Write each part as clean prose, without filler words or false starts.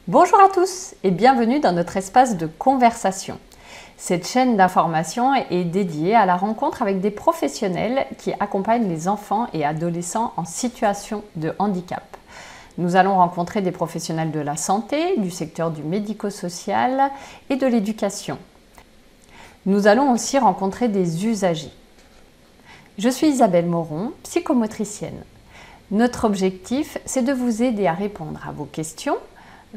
Bonjour à tous et bienvenue dans notre espace de conversation. Cette chaîne d'information est dédiée à la rencontre avec des professionnels qui accompagnent les enfants et adolescents en situation de handicap. Nous allons rencontrer des professionnels de la santé, du secteur du médico-social et de l'éducation. Nous allons aussi rencontrer des usagers. Je suis Isabelle Moron, psychomotricienne. Notre objectif, c'est de vous aider à répondre à vos questions,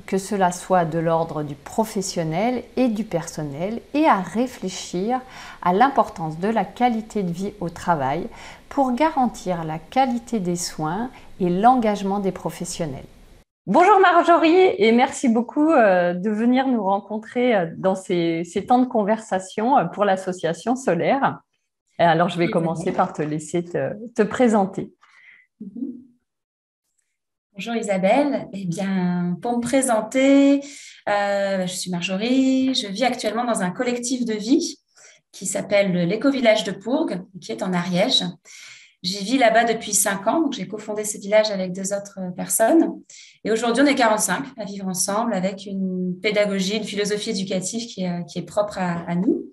que cela soit de l'ordre du professionnel et du personnel, et à réfléchir à l'importance de la qualité de vie au travail pour garantir la qualité des soins et l'engagement des professionnels. Bonjour Marjorie et merci beaucoup de venir nous rencontrer dans ces temps de conversation pour l'association Solaire. Alors je vais commencer par te laisser te présenter. Bonjour Isabelle, eh bien pour me présenter, je suis Marjorie, je vis actuellement dans un collectif de vie qui s'appelle l'Éco-Village de Pourgues, qui est en Ariège. J'y vis là-bas depuis 5 ans, donc j'ai cofondé ce village avec 2 autres personnes. Et aujourd'hui, on est 45 à vivre ensemble avec une pédagogie, une philosophie éducative qui est propre à nous.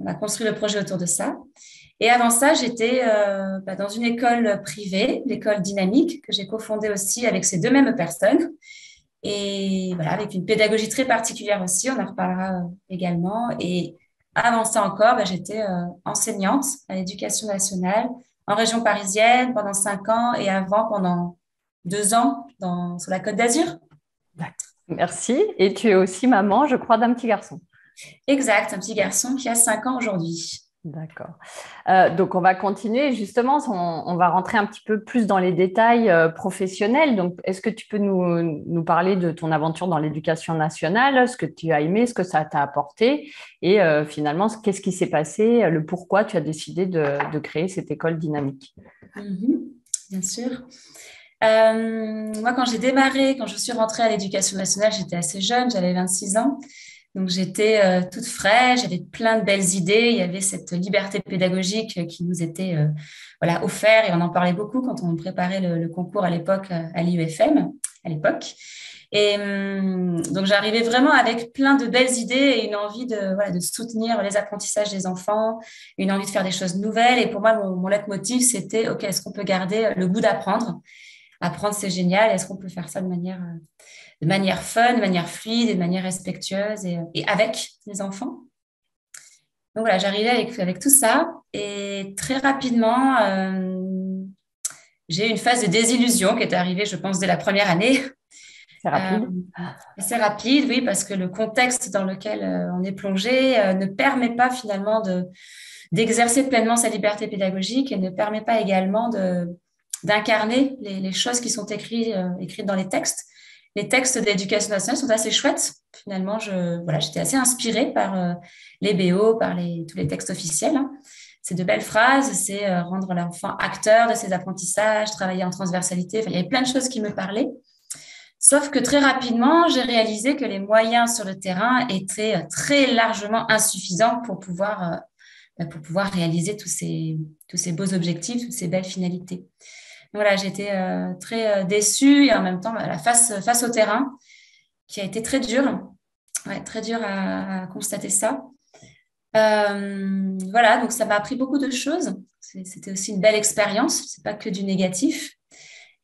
On a construit le projet autour de ça. Et avant ça, j'étais dans une école privée, l'école Dynamique, que j'ai cofondée aussi avec ces 2 mêmes personnes. Et voilà, avec une pédagogie très particulière aussi, on en reparlera également. Et avant ça encore, j'étais enseignante à l'éducation nationale en région parisienne pendant 5 ans et avant pendant 2 ans sur la Côte d'Azur. Merci. Et tu es aussi maman, je crois, d'un petit garçon. Exact, un petit garçon qui a 5 ans aujourd'hui. D'accord. Donc, on va continuer. Justement, on va rentrer un petit peu plus dans les détails professionnels. Donc, est-ce que tu peux nous parler de ton aventure dans l'éducation nationale, ce que tu as aimé, ce que ça t'a apporté et finalement, qu'est-ce qui s'est passé, le pourquoi tu as décidé de créer cette école dynamique? Bien sûr. Moi, quand je suis rentrée à l'éducation nationale, j'étais assez jeune, j'avais 26 ans. Donc, j'étais toute fraîche, j'avais plein de belles idées. Il y avait cette liberté pédagogique qui nous était offerte et on en parlait beaucoup quand on préparait le concours à l'époque à l'IUFM, à l'époque. Et donc, j'arrivais vraiment avec plein de belles idées et une envie de soutenir les apprentissages des enfants, une envie de faire des choses nouvelles. Et pour moi, mon leitmotiv, c'était, OK, est-ce qu'on peut garder le goût d'apprendre? Apprendre, c'est génial. Est-ce qu'on peut faire ça de manière fun, de manière fluide, de manière respectueuse et avec les enfants? Donc voilà, j'arrivais avec tout ça et très rapidement, j'ai eu une phase de désillusion qui est arrivée, je pense, dès la première année. C'est rapide. Assez rapide, oui, parce que le contexte dans lequel on est plongé ne permet pas finalement d'exercer pleinement sa liberté pédagogique et ne permet pas également d'incarner les choses qui sont écrites dans les textes. Les textes d'éducation nationale sont assez chouettes. Finalement, j'étais assez inspirée par les BO, par tous les textes officiels. C'est de belles phrases, c'est rendre l'enfant acteur de ses apprentissages, travailler en transversalité. Enfin, il y avait plein de choses qui me parlaient. Sauf que très rapidement, j'ai réalisé que les moyens sur le terrain étaient très largement insuffisants pour pouvoir réaliser tous ces beaux objectifs, toutes ces belles finalités. Voilà, j'étais très déçue et en même temps, face au terrain, qui a été très dur, très dur à constater ça. Voilà, donc ça m'a appris beaucoup de choses. C'était aussi une belle expérience, c'est pas que du négatif.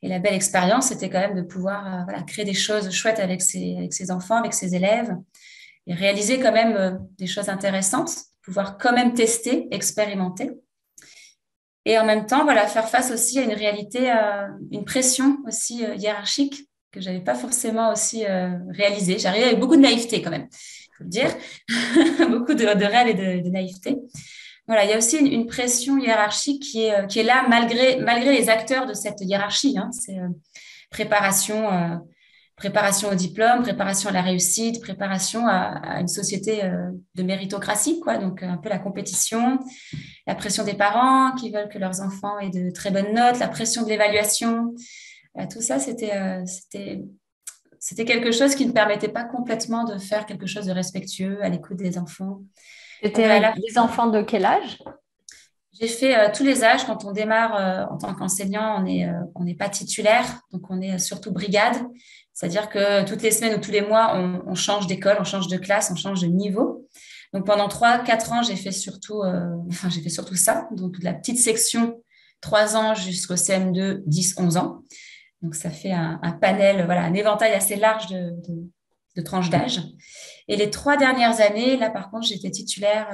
Et la belle expérience, c'était quand même de pouvoir créer des choses chouettes avec ses enfants, avec ses élèves, et réaliser quand même des choses intéressantes, pouvoir quand même tester, expérimenter. Et en même temps, faire face aussi à une réalité, une pression aussi hiérarchique que je n'avais pas forcément aussi réalisée. J'arrivais avec beaucoup de naïveté quand même, il faut le dire, beaucoup de rêves et de naïveté. Voilà, il y a aussi une pression hiérarchique qui est là malgré les acteurs de cette hiérarchie. C'est préparation au diplôme, préparation à la réussite, préparation à une société de méritocratie, quoi. Donc, un peu la compétition, la pression des parents qui veulent que leurs enfants aient de très bonnes notes, la pression de l'évaluation. Tout ça, c'était quelque chose qui ne permettait pas complètement de faire quelque chose de respectueux à l'écoute des enfants. C'était avec des enfants de quel âge? J'ai fait tous les âges. Quand on démarre en tant qu'enseignant, on n'est pas titulaire, donc on est surtout brigade. C'est-à-dire que toutes les semaines ou tous les mois, on change d'école, on change de classe, on change de niveau. Donc, pendant 3, 4 ans, j'ai fait surtout ça. Donc, de la petite section, 3 ans jusqu'au CM2, 10, 11 ans. Donc, ça fait un panel, voilà, un éventail assez large de tranches d'âge. Et les 3 dernières années, là, par contre, j'étais titulaire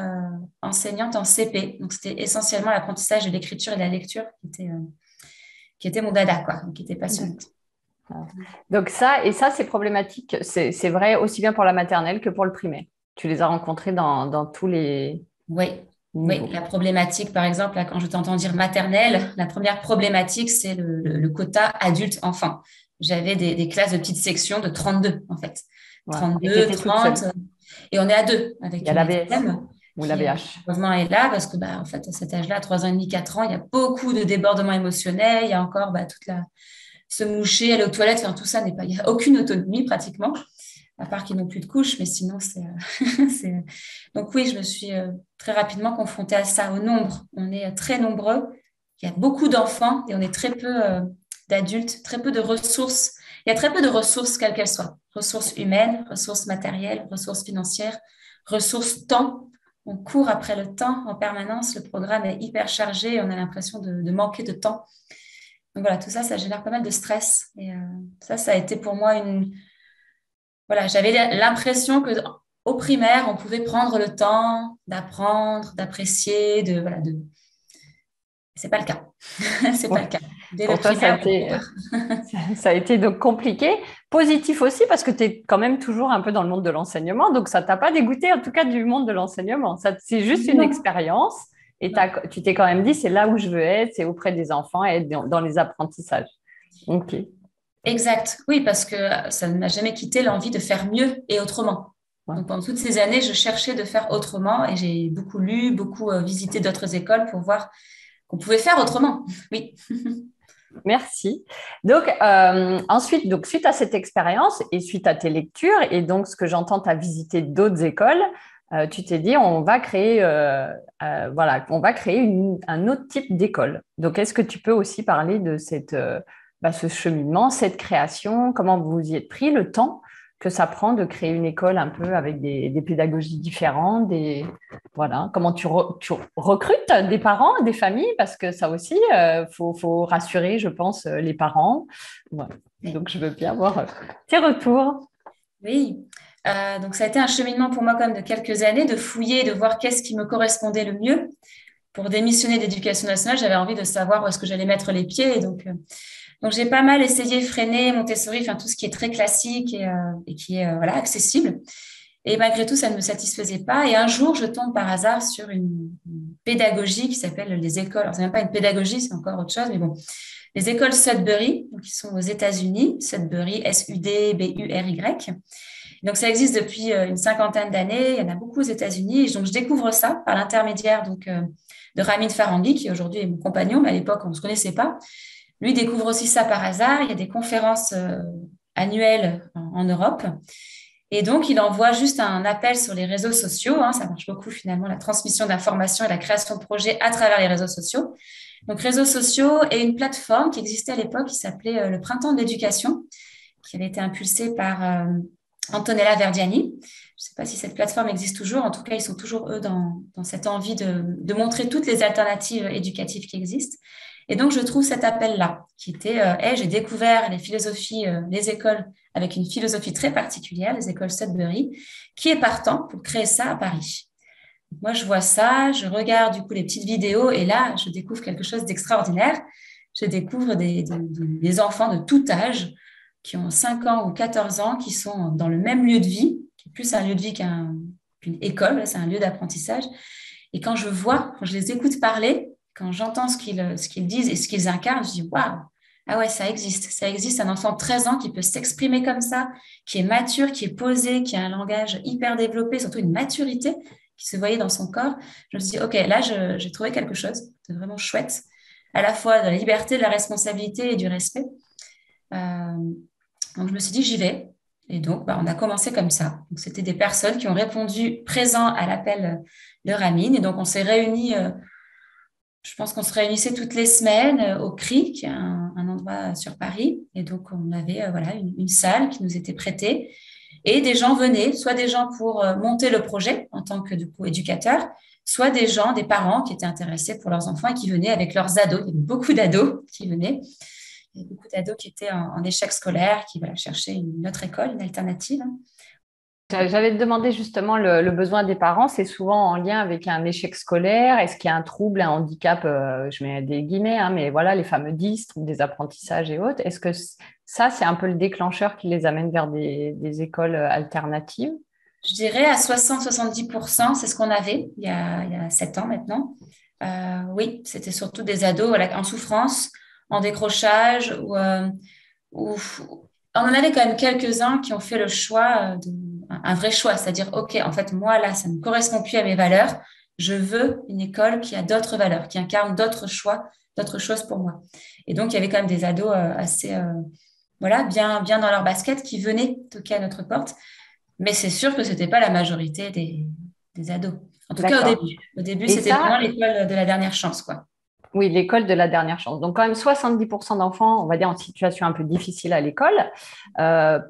enseignante en CP. Donc, c'était essentiellement l'apprentissage de l'écriture et de la lecture qui était mon dada, quoi, qui était passionnante. Donc ça, c'est problématique. C'est vrai aussi bien pour la maternelle que pour le primaire. Tu les as rencontrés dans tous les Oui, oui, niveaux. la problématique, par exemple, là, quand je t'entends dire maternelle, la première problématique, c'est le quota adulte-enfant. J'avais des classes de petites sections de 32, en fait. Voilà. Et tu 32, étais toute 30, seule. et on est à deux Il avec y a une l'ABS ATM ou qui, l'ABH. heureusement, est là parce que, bah, en fait, à cet âge-là, 3 ans et demi, 4 ans, il y a beaucoup de débordements émotionnels. Il y a encore se moucher, aller aux toilettes, enfin, tout ça n'est pas, il n'y a aucune autonomie pratiquement, à part qu'ils n'ont plus de couches, mais sinon, c'est... Donc oui, je me suis très rapidement confrontée à ça, au nombre. On est très nombreux, il y a beaucoup d'enfants et on est très peu d'adultes, très peu de ressources. Il y a très peu de ressources, quelles qu'elles soient. Ressources humaines, ressources matérielles, ressources financières, ressources temps. On court après le temps en permanence. Le programme est hyper chargé et on a l'impression de manquer de temps. Donc voilà, tout ça, ça génère pas mal de stress. Et ça a été pour moi une... Voilà, j'avais l'impression que au primaire, on pouvait prendre le temps d'apprendre, d'apprécier, de... C'est pas le cas. C'est pas le cas. Dès le Pour toi, primaire, on repart. ça a été donc compliqué. Positif aussi parce que tu es quand même toujours un peu dans le monde de l'enseignement, donc ça t'a pas dégoûté en tout cas du monde de l'enseignement. C'est juste une Non. expérience et tu t'es quand même dit c'est là où je veux être, c'est auprès des enfants et être dans les apprentissages. Ok. Exact. Oui, parce que ça ne m'a jamais quitté l'envie de faire mieux et autrement. Ouais. Donc pendant toutes ces années, je cherchais de faire autrement et j'ai beaucoup lu, beaucoup visité d'autres écoles pour voir qu'on pouvait faire autrement. Oui. Merci. Donc, ensuite, donc, suite à cette expérience et suite à tes lectures, et donc ce que j'entends, tu as visité d'autres écoles, tu t'es dit, voilà, on va créer un autre type d'école. Donc, est-ce que tu peux aussi parler de ce cheminement, cette création, comment vous y êtes pris, le temps que ça prend de créer une école un peu avec des pédagogies différentes, voilà, comment tu recrutes des parents, des familles, parce que ça aussi, faut rassurer, je pense, les parents. Voilà. Donc, je veux bien voir tes retours. Oui. Donc ça a été un cheminement pour moi quand même de quelques années, de fouiller, de voir qu'est-ce qui me correspondait le mieux. Pour démissionner d'éducation nationale, j'avais envie de savoir où est-ce que j'allais mettre les pieds. Et donc j'ai pas mal essayé, freiné, Montessori, enfin tout ce qui est très classique et qui est voilà, accessible. Et malgré tout, ça ne me satisfaisait pas. Et un jour, je tombe par hasard sur une pédagogie qui s'appelle les écoles. Alors, c'est même pas une pédagogie, c'est encore autre chose, mais bon. Les écoles Sudbury, donc, qui sont aux États-Unis, Sudbury, Sudbury. Donc, ça existe depuis une cinquantaine d'années. Il y en a beaucoup aux États-Unis. Et donc, je découvre ça par l'intermédiaire de Ramin Faranghi, qui aujourd'hui est mon compagnon, mais à l'époque, on ne se connaissait pas. Lui découvre aussi ça par hasard. Il y a des conférences annuelles en Europe. Et donc, il envoie juste un appel sur les réseaux sociaux. Hein, ça marche beaucoup finalement, la transmission d'informations et la création de projets à travers les réseaux sociaux. Donc, réseaux sociaux et une plateforme qui existait à l'époque qui s'appelait le Printemps de l'éducation, qui avait été impulsée par Antonella Verdiani. Je ne sais pas si cette plateforme existe toujours. En tout cas, ils sont toujours, eux, dans cette envie de montrer toutes les alternatives éducatives qui existent. Et donc, je trouve cet appel-là, qui était j'ai découvert les philosophies, les écoles avec une philosophie très particulière, les écoles Sudbury, qui est partant pour créer ça à Paris. Moi, je vois ça, je regarde du coup les petites vidéos et là, je découvre quelque chose d'extraordinaire. Je découvre des enfants de tout âge qui ont 5 ans ou 14 ans, qui sont dans le même lieu de vie, qui est plus un lieu de vie qu'une école, c'est un lieu d'apprentissage. Et quand je les écoute parler, quand j'entends ce qu'ils disent et ce qu'ils incarnent, je dis waouh, ah ouais, ça existe. Ça existe un enfant de 13 ans qui peut s'exprimer comme ça, qui est mature, qui est posé, qui a un langage hyper développé, surtout une maturité qui se voyait dans son corps. Je me suis dit, OK, là, j'ai trouvé quelque chose de vraiment chouette, à la fois de la liberté, de la responsabilité et du respect. Donc, je me suis dit, j'y vais. Et donc, on a commencé comme ça. Donc, c'était des personnes qui ont répondu présent à l'appel de Ramin. Et donc, on s'est réunis, je pense qu'on se réunissait toutes les semaines au CRI, qui est un endroit sur Paris. Et donc, on avait voilà, une salle qui nous était prêtée. Et des gens venaient, soit des gens pour monter le projet en tant que du coup, éducateurs, soit des gens, des parents qui étaient intéressés pour leurs enfants et qui venaient avec leurs ados. Il y avait beaucoup d'ados qui venaient. Il y avait beaucoup d'ados qui étaient en échec scolaire, qui voilà, cherchaient une autre école, une alternative. J'allais te demander justement le besoin des parents, c'est souvent en lien avec un échec scolaire. Est-ce qu'il y a un trouble, un handicap, je mets des guillemets, hein, mais voilà, les fameux 10, troubles des apprentissages et autres. Est-ce que ça, c'est un peu le déclencheur qui les amène vers des écoles alternatives? Je dirais à 60-70%, c'est ce qu'on avait il y a 7 ans maintenant. Oui, c'était surtout des ados voilà, en souffrance, en décrochage, on en avait quand même quelques-uns qui ont fait le choix, un vrai choix, c'est-à-dire, OK, en fait, moi, là, ça ne correspond plus à mes valeurs. Je veux une école qui a d'autres valeurs, qui incarne d'autres choix, d'autres choses pour moi. Et donc, il y avait quand même des ados assez, voilà, bien dans leur basket qui venaient toquer à notre porte. Mais c'est sûr que ce n'était pas la majorité des ados. En tout cas, au D'accord. début. Au début, Et c'était vraiment ça, l'école de la dernière chance, quoi. oui, l'école de la dernière chance. Donc, quand même 70% d'enfants, on va dire, en situation un peu difficile à l'école.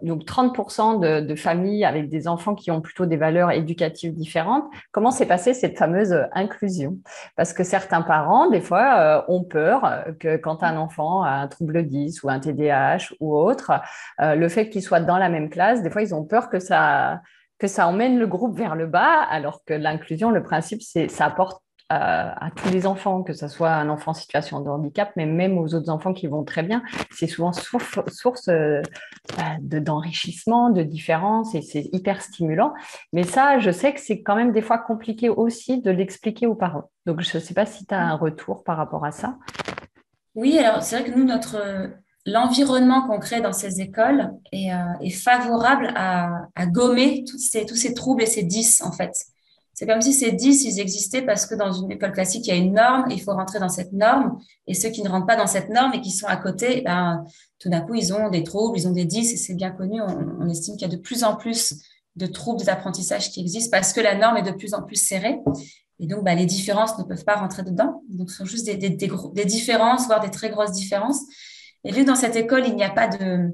Donc, 30% de familles avec des enfants qui ont plutôt des valeurs éducatives différentes. Comment s'est passée cette fameuse inclusion? Parce que certains parents, des fois, ont peur que quand un enfant a un trouble 10 ou un TDAH ou autre, le fait qu'il soit dans la même classe, des fois, ils ont peur que ça emmène le groupe vers le bas, alors que l'inclusion, le principe, c'est ça apporte à tous les enfants, que ce soit un enfant en situation de handicap, mais même aux autres enfants qui vont très bien. C'est souvent source d'enrichissement, de différence, et c'est hyper stimulant. Mais ça, je sais que c'est quand même des fois compliqué aussi de l'expliquer aux parents. Donc, je ne sais pas si tu as un retour par rapport à ça. Oui, alors c'est vrai que nous, l'environnement qu'on crée dans ces écoles est favorable à gommer tous ces troubles et ces 10, en fait. C'est comme si ces 10, ils existaient parce que dans une école classique, il y a une norme, il faut rentrer dans cette norme, et ceux qui ne rentrent pas dans cette norme et qui sont à côté, ben, tout d'un coup, ils ont des troubles, ils ont des 10, et c'est bien connu. On estime qu'il y a de plus en plus de troubles d'apprentissage qui existent parce que la norme est de plus en plus serrée. Et donc, bah, les différences ne peuvent pas rentrer dedans. Donc, ce sont juste des différences, voire des très grosses différences. Et vu que dans cette école, il n'y a pas de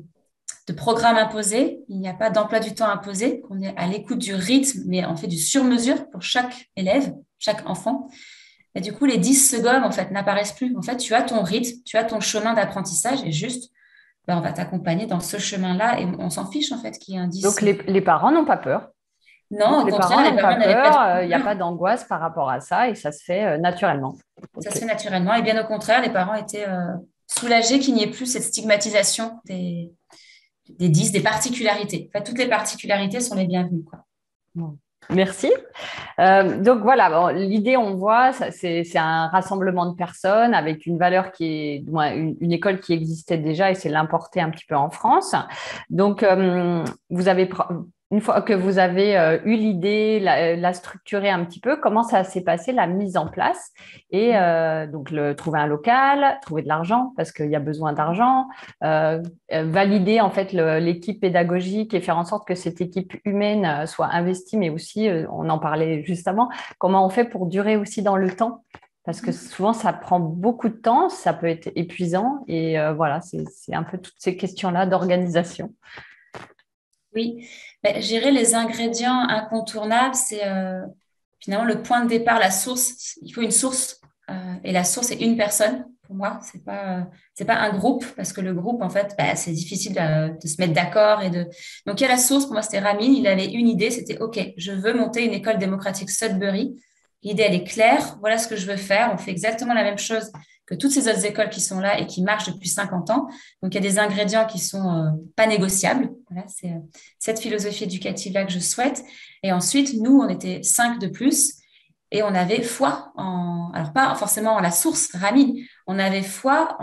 programme imposé, il n'y a pas d'emploi du temps imposé, qu'on est à l'écoute du rythme, mais on fait du sur-mesure pour chaque élève, chaque enfant. Et du coup, les 10 secondes, en fait, n'apparaissent plus. En fait, tu as ton rythme, tu as ton chemin d'apprentissage et juste, ben, on va t'accompagner dans ce chemin-là et on s'en fiche, en fait, qu'il y ait un Donc, 10. les parents n'ont pas peur. Non, Donc, au les parents contraire, les n'ont pas parents n'avaient pas du peur, tout il n'y a peur. pas d'angoisse par rapport à ça et ça se fait naturellement. Ça Ok. se fait naturellement. Et bien au contraire, les parents étaient soulagés qu'il n'y ait plus cette stigmatisation des 10, des particularités. Enfin, toutes les particularités sont les bienvenues, quoi. Bon. Merci. Donc voilà, bon, l'idée, on voit, c'est un rassemblement de personnes avec une valeur qui est, une école qui existait déjà et c'est l'importer un petit peu en France. Donc, vous avez, une fois que vous avez eu l'idée, la structurer un petit peu, comment ça s'est passé, la mise en place et donc trouver un local, trouver de l'argent parce qu'il y a besoin d'argent, valider en fait l'équipe pédagogique et faire en sorte que cette équipe humaine soit investie, mais aussi, on en parlait juste avant, comment on fait pour durer aussi dans le temps? Parce que souvent, ça prend beaucoup de temps, ça peut être épuisant et voilà, c'est un peu toutes ces questions-là d'organisation. Oui, ben, gérer les ingrédients incontournables, c'est finalement le point de départ, la source. Il faut une source et la source est une personne. Pour moi, c'est pas un groupe parce que le groupe, en fait, ben, c'est difficile de se mettre d'accord Donc, il y a la source. Pour moi, c'était Ramin. Il avait une idée. C'était OK. Je veux monter une école démocratique Sudbury. L'idée, elle est claire. Voilà ce que je veux faire. On fait exactement la même chose que toutes ces autres écoles qui sont là et qui marchent depuis 50 ans. Donc, il y a des ingrédients qui sont pas négociables. Voilà, c'est cette philosophie éducative-là que je souhaite. Et ensuite, nous, on était 5 de plus et on avait foi alors pas forcément en la source, Rami, on avait foi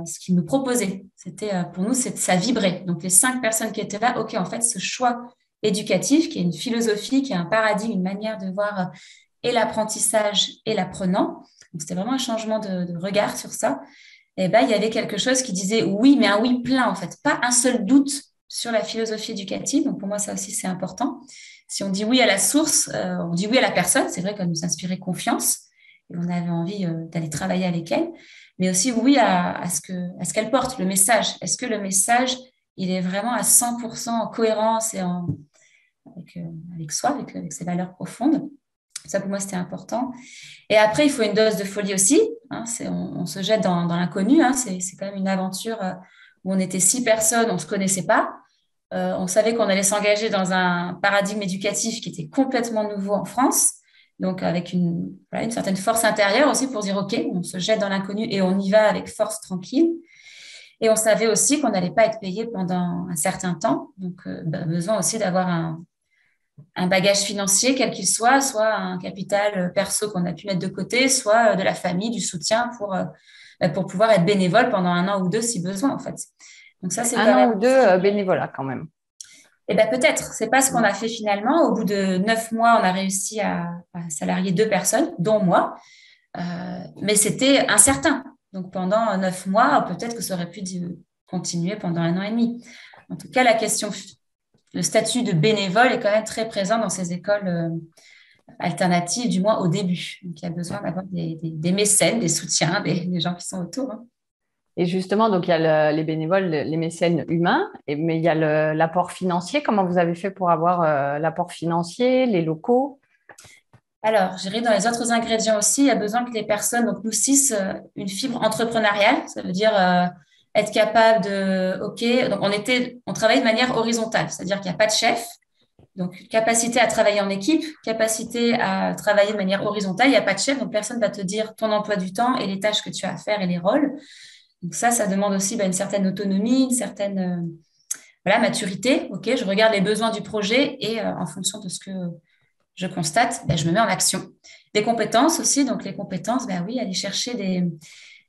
ce qu'il nous proposait. C'était, pour nous, ça vibrait. Donc, les 5 personnes qui étaient là, OK, en fait, ce choix éducatif, qui est une philosophie, qui est un paradigme, une manière de voir et l'apprentissage et l'apprenant. Donc, c'était vraiment un changement de regard sur ça. Et ben, il y avait quelque chose qui disait oui, mais un oui plein, en fait. Pas un seul doute sur la philosophie éducative. Donc, pour moi, ça aussi, c'est important. Si on dit oui à la source, on dit oui à la personne. C'est vrai qu'elle nous inspirait confiance. et on avait envie d'aller travailler avec elles, mais aussi oui à ce qu'elle porte, le message. Est-ce que le message, il est vraiment à 100% en cohérence et avec soi, avec ses valeurs profondes? Ça, pour moi, c'était important. Et après, il faut une dose de folie aussi. Hein, on se jette dans l'inconnu. Hein, c'est quand même une aventure où on était 6 personnes, on ne se connaissait pas. On savait qu'on allait s'engager dans un paradigme éducatif qui était complètement nouveau en France. Donc, avec voilà, une certaine force intérieure aussi pour dire, OK, on se jette dans l'inconnu et on y va avec force tranquille. Et on savait aussi qu'on n'allait pas être payé pendant un certain temps. Donc, besoin aussi d'avoir un bagage financier, quel qu'il soit un capital perso qu'on a pu mettre de côté, soit de la famille, du soutien pour pouvoir être bénévole pendant 1 an ou 2 si besoin, en fait. Donc ça, c'est Un quand an même... ou deux bénévolat quand même. Eh bien, peut-être. C'est pas ce qu'on a fait finalement. Au bout de 9 mois, on a réussi à salarier 2 personnes, dont moi. Mais c'était incertain. Donc, pendant 9 mois, peut-être que ça aurait pu continuer pendant 1 an et demi. En tout cas, le statut de bénévole est quand même très présent dans ces écoles alternatives, du moins au début. Donc, il y a besoin d'avoir des mécènes, des soutiens, des gens qui sont autour. Hein. Et justement, donc il y a les bénévoles, les mécènes humains, mais il y a l'apport financier. Comment vous avez fait pour avoir l'apport financier, les locaux? Alors, je dirais dans les autres ingrédients aussi, il y a besoin que les personnes, donc nous 6, une fibre entrepreneuriale, ça veut dire être capable OK, donc on travaille de manière horizontale, c'est-à-dire qu'il n'y a pas de chef, donc capacité à travailler en équipe, capacité à travailler de manière horizontale, il n'y a pas de chef, donc personne ne va te dire ton emploi du temps et les tâches que tu as à faire et les rôles. Donc ça demande aussi une certaine autonomie, une certaine voilà, maturité. OK, je regarde les besoins du projet et en fonction de ce que je constate, je me mets en action. Des compétences aussi, donc les compétences, oui, aller chercher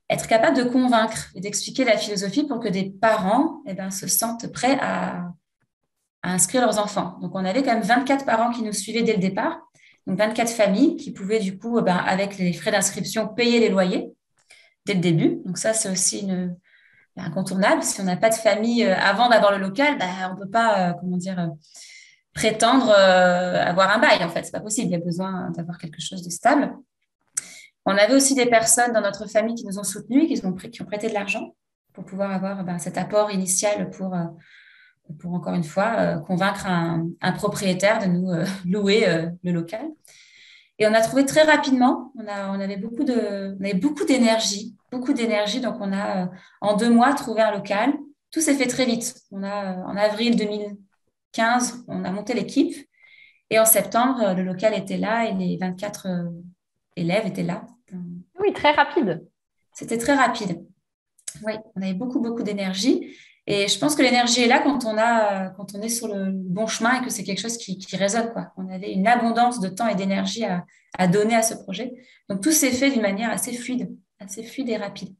être capable de convaincre et d'expliquer la philosophie pour que des parents se sentent prêts à inscrire leurs enfants. Donc on avait quand même 24 parents qui nous suivaient dès le départ, donc 24 familles qui pouvaient du coup, avec les frais d'inscription, payer les loyers dès le début. Donc ça, c'est aussi incontournable. Si on n'a pas de famille avant d'avoir le local, on ne peut pas, comment dire, prétendre avoir un bail, en fait. C'est pas possible. Il y a besoin d'avoir quelque chose de stable. On avait aussi des personnes dans notre famille qui nous ont soutenus, qui ont prêté de l'argent pour pouvoir avoir cet apport initial pour encore une fois, convaincre un propriétaire de nous louer le local. Et on a trouvé très rapidement, on avait beaucoup d'énergie, beaucoup d'énergie. Donc, on a, en 2 mois, trouvé un local. Tout s'est fait très vite. En avril 2015, on a monté l'équipe. Et en septembre, le local était là et les 24 élèves étaient là. Oui, très rapide. C'était très rapide. Oui, on avait beaucoup, beaucoup d'énergie. Et je pense que l'énergie est là quand on est sur le bon chemin et que c'est quelque chose qui résonne, quoi. On avait une abondance de temps et d'énergie à donner à ce projet. Donc, tout s'est fait d'une manière assez fluide et rapide.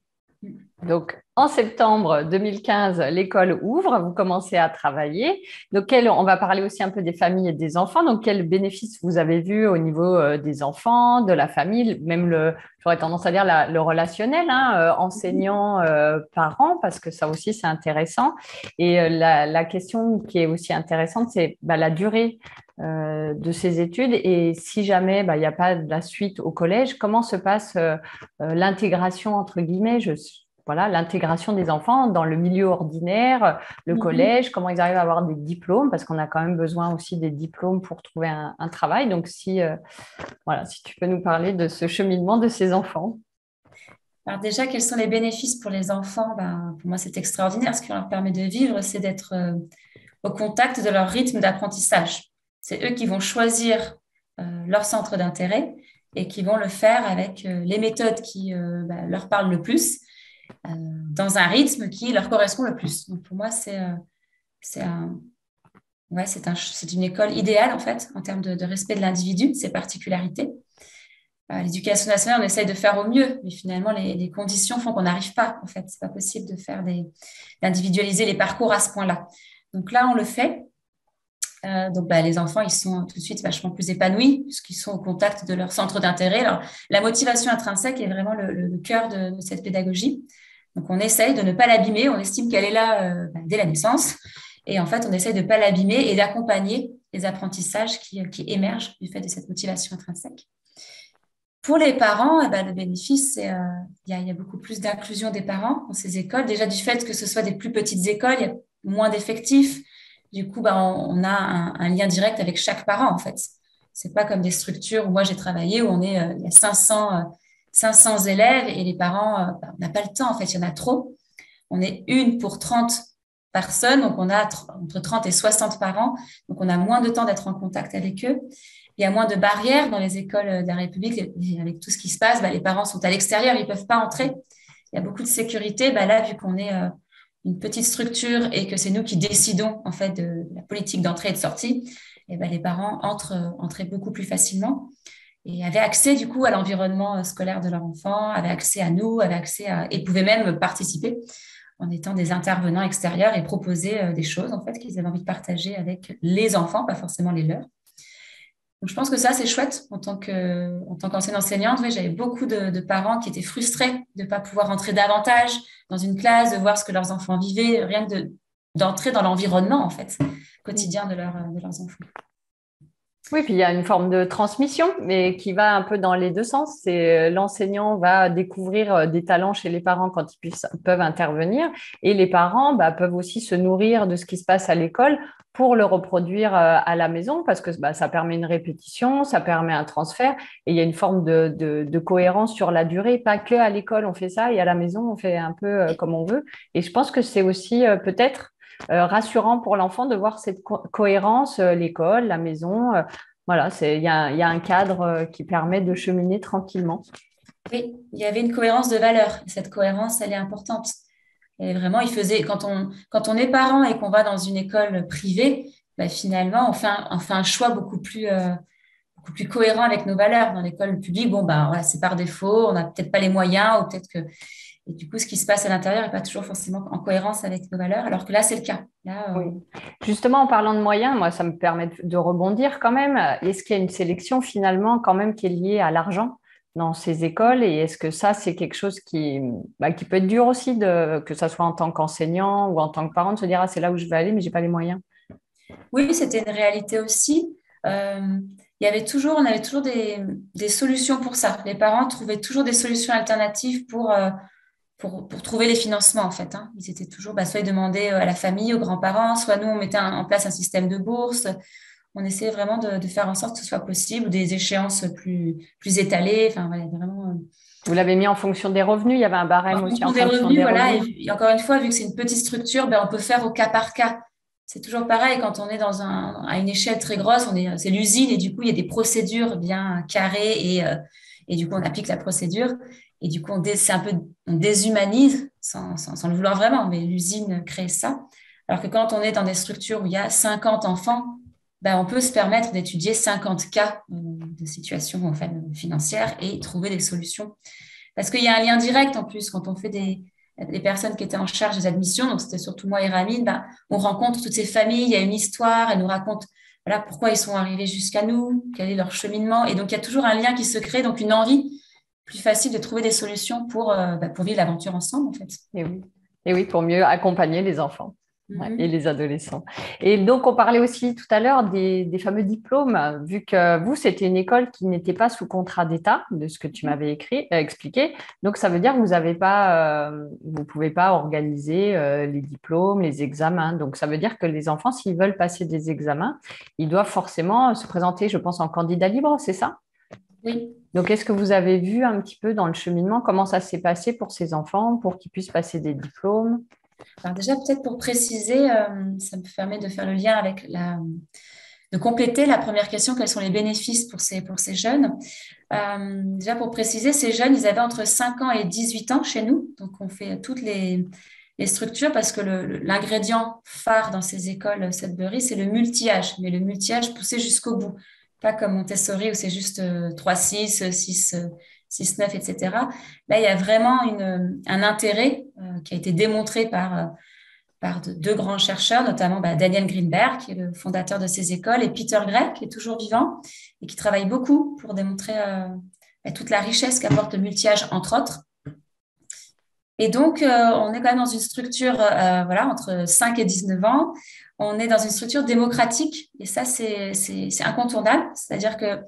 Donc, en septembre 2015, l'école ouvre, vous commencez à travailler. Donc, on va parler aussi un peu des familles et des enfants. Donc, quels bénéfices vous avez vus au niveau des enfants, de la famille, même j'aurais tendance à dire le relationnel, hein, enseignants, parents, parce que ça aussi, c'est intéressant. Et la question qui est aussi intéressante, c'est la durée de ces études et si jamais il n'y a pas de la suite au collège, comment se passe l'intégration, entre guillemets, voilà, l'intégration des enfants dans le milieu ordinaire, le collège, comment ils arrivent à avoir des diplômes, parce qu'on a quand même besoin aussi des diplômes pour trouver un travail. Donc, si tu peux nous parler de ce cheminement de ces enfants. Alors déjà, quels sont les bénéfices pour les enfants? Pour moi, c'est extraordinaire. Ce qui leur permet de vivre, c'est d'être au contact de leur rythme d'apprentissage. C'est eux qui vont choisir leur centre d'intérêt et qui vont le faire avec les méthodes qui leur parlent le plus, dans un rythme qui leur correspond le plus. Donc pour moi, c'est une école idéale en fait en termes de respect de l'individu, de ses particularités. L'éducation nationale, on essaye de faire au mieux, mais finalement, les conditions font qu'on n'arrive pas. En fait, c'est pas possible d'individualiser les parcours à ce point-là. Donc là, on le fait. Donc, les enfants, ils sont tout de suite vachement plus épanouis puisqu'ils sont au contact de leur centre d'intérêt. Alors, la motivation intrinsèque est vraiment le cœur de cette pédagogie. Donc, on essaye de ne pas l'abîmer. On estime qu'elle est là dès la naissance. Et en fait, on essaye de ne pas l'abîmer et d'accompagner les apprentissages qui émergent du fait de cette motivation intrinsèque. Pour les parents, eh ben, le bénéfice, c'est il y a beaucoup plus d'inclusion des parents dans ces écoles. Déjà du fait que ce soit des plus petites écoles, il y a moins d'effectifs. Du coup, ben, on a un lien direct avec chaque parent, en fait. C'est pas comme des structures où moi j'ai travaillé, où il y a 500 élèves et les parents, ben, on n'a pas le temps, en fait, il y en a trop. On est une pour 30 personnes, donc on a entre 30 et 60 parents, donc on a moins de temps d'être en contact avec eux. Il y a moins de barrières dans les écoles de la République. Et avec tout ce qui se passe, bah, les parents sont à l'extérieur, ils ne peuvent pas entrer. Il y a beaucoup de sécurité. Bah, là, vu qu'on est une petite structure et que c'est nous qui décidons en fait de la politique d'entrée et de sortie, et bah, les parents entraient beaucoup plus facilement et avaient accès du coup à l'environnement scolaire de leur enfant, avaient accès à nous, et pouvaient même participer en étant des intervenants extérieurs et proposer des choses en fait qu'ils avaient envie de partager avec les enfants, pas forcément les leurs. Donc, je pense que ça, c'est chouette en tant qu'enseignante enseignante. Oui, j'avais beaucoup de parents qui étaient frustrés de ne pas pouvoir entrer davantage dans une classe, de voir ce que leurs enfants vivaient, rien que d'entrer dans l'environnement, en fait, quotidien de leurs enfants. Oui, puis il y a une forme de transmission, mais qui va un peu dans les deux sens. C'est l'enseignant va découvrir des talents chez les parents quand peuvent intervenir, et les parents peuvent aussi se nourrir de ce qui se passe à l'école pour le reproduire à la maison, parce que ça permet une répétition, ça permet un transfert, et il y a une forme de cohérence sur la durée. Pas que à l'école on fait ça, et à la maison on fait un peu comme on veut. Et je pense que c'est aussi peut-être rassurant pour l'enfant de voir cette cohérence, l'école, la maison. Voilà, il y a un cadre qui permet de cheminer tranquillement. Oui, il y avait une cohérence de valeurs. Cette cohérence, elle est importante. Et vraiment, quand on est parent et qu'on va dans une école privée, finalement, on fait un choix beaucoup plus cohérent avec nos valeurs. Dans l'école publique, bon, voilà, c'est par défaut, on n'a peut-être pas les moyens, ou peut-être que. Et du coup, ce qui se passe à l'intérieur n'est pas toujours forcément en cohérence avec nos valeurs, alors que là, c'est le cas. Là, Oui. Justement, en parlant de moyens, moi, ça me permet de rebondir quand même. Est-ce qu'il y a une sélection finalement quand même qui est liée à l'argent dans ces écoles? Et est-ce que ça, c'est quelque chose qui peut être dur aussi, que ça soit en tant qu'enseignant ou en tant que parent, de se dire, ah, c'est là où je vais aller, mais je n'ai pas les moyens? oui, c'était une réalité aussi. On avait toujours des solutions pour ça. Les parents trouvaient toujours des solutions alternatives pour trouver les financements, en fait. Hein. Ils étaient toujours, soit ils demandaient à la famille, aux grands-parents, soit nous, on mettait en place un système de bourse. On essayait vraiment de faire en sorte que ce soit possible, ou des échéances plus étalées. Enfin, voilà, vraiment. Vous l'avez mis en fonction des revenus? Il y avait un barème En aussi fonction en des fonction revenus, des voilà. revenus? Et encore une fois, vu que c'est une petite structure, on peut faire au cas par cas. C'est toujours pareil quand on est à une échelle très grosse, c'est l'usine et du coup, il y a des procédures bien carrées et du coup, on applique la procédure. Et du coup, on déshumanise sans le vouloir vraiment, mais l'usine crée ça. Alors que quand on est dans des structures où il y a 50 enfants, on peut se permettre d'étudier 50 cas de situation en fait, financière et trouver des solutions. Parce qu'il y a un lien direct en plus quand on fait les personnes qui étaient en charge des admissions, donc c'était surtout moi et Ramine, on rencontre toutes ces familles, il y a une histoire, elles nous racontent voilà, pourquoi ils sont arrivés jusqu'à nous, quel est leur cheminement. Et donc, il y a toujours un lien qui se crée, donc une envie plus facile de trouver des solutions pour vivre l'aventure ensemble, en fait. Et oui. Et oui, pour mieux accompagner les enfants. Ouais, et Mhm. les adolescents. Et donc, on parlait aussi tout à l'heure des fameux diplômes, vu que vous, c'était une école qui n'était pas sous contrat d'État, de ce que tu m'avais expliqué. Donc, ça veut dire que vous pouvez pas organiser les diplômes, les examens. Donc, ça veut dire que les enfants, s'ils veulent passer des examens, ils doivent forcément se présenter, je pense, en candidat libre, c'est ça? Oui. Donc, est-ce que vous avez vu un petit peu dans le cheminement comment ça s'est passé pour ces enfants, pour qu'ils puissent passer des diplômes? Alors déjà, peut-être pour préciser, ça me permet de faire le lien avec de compléter la première question, quels sont les bénéfices pour ces jeunes? Déjà, pour préciser, ces jeunes, ils avaient entre 5 ans et 18 ans chez nous. Donc, on fait toutes les structures parce que l'ingrédient phare dans ces écoles Sudbury, c'est le multi-âge. Mais le multi-âge poussé jusqu'au bout. Pas comme Montessori où c'est juste 3-6, 6-9, etc. Là, il y a vraiment un intérêt qui a été démontré par deux grands chercheurs, notamment Daniel Greenberg, qui est le fondateur de ces écoles, et Peter Gregg, qui est toujours vivant et qui travaille beaucoup pour démontrer toute la richesse qu'apporte le multi-âge, entre autres. Et donc, on est quand même dans une structure voilà, entre 5 et 19 ans. On est dans une structure démocratique et ça, c'est incontournable. C'est-à-dire que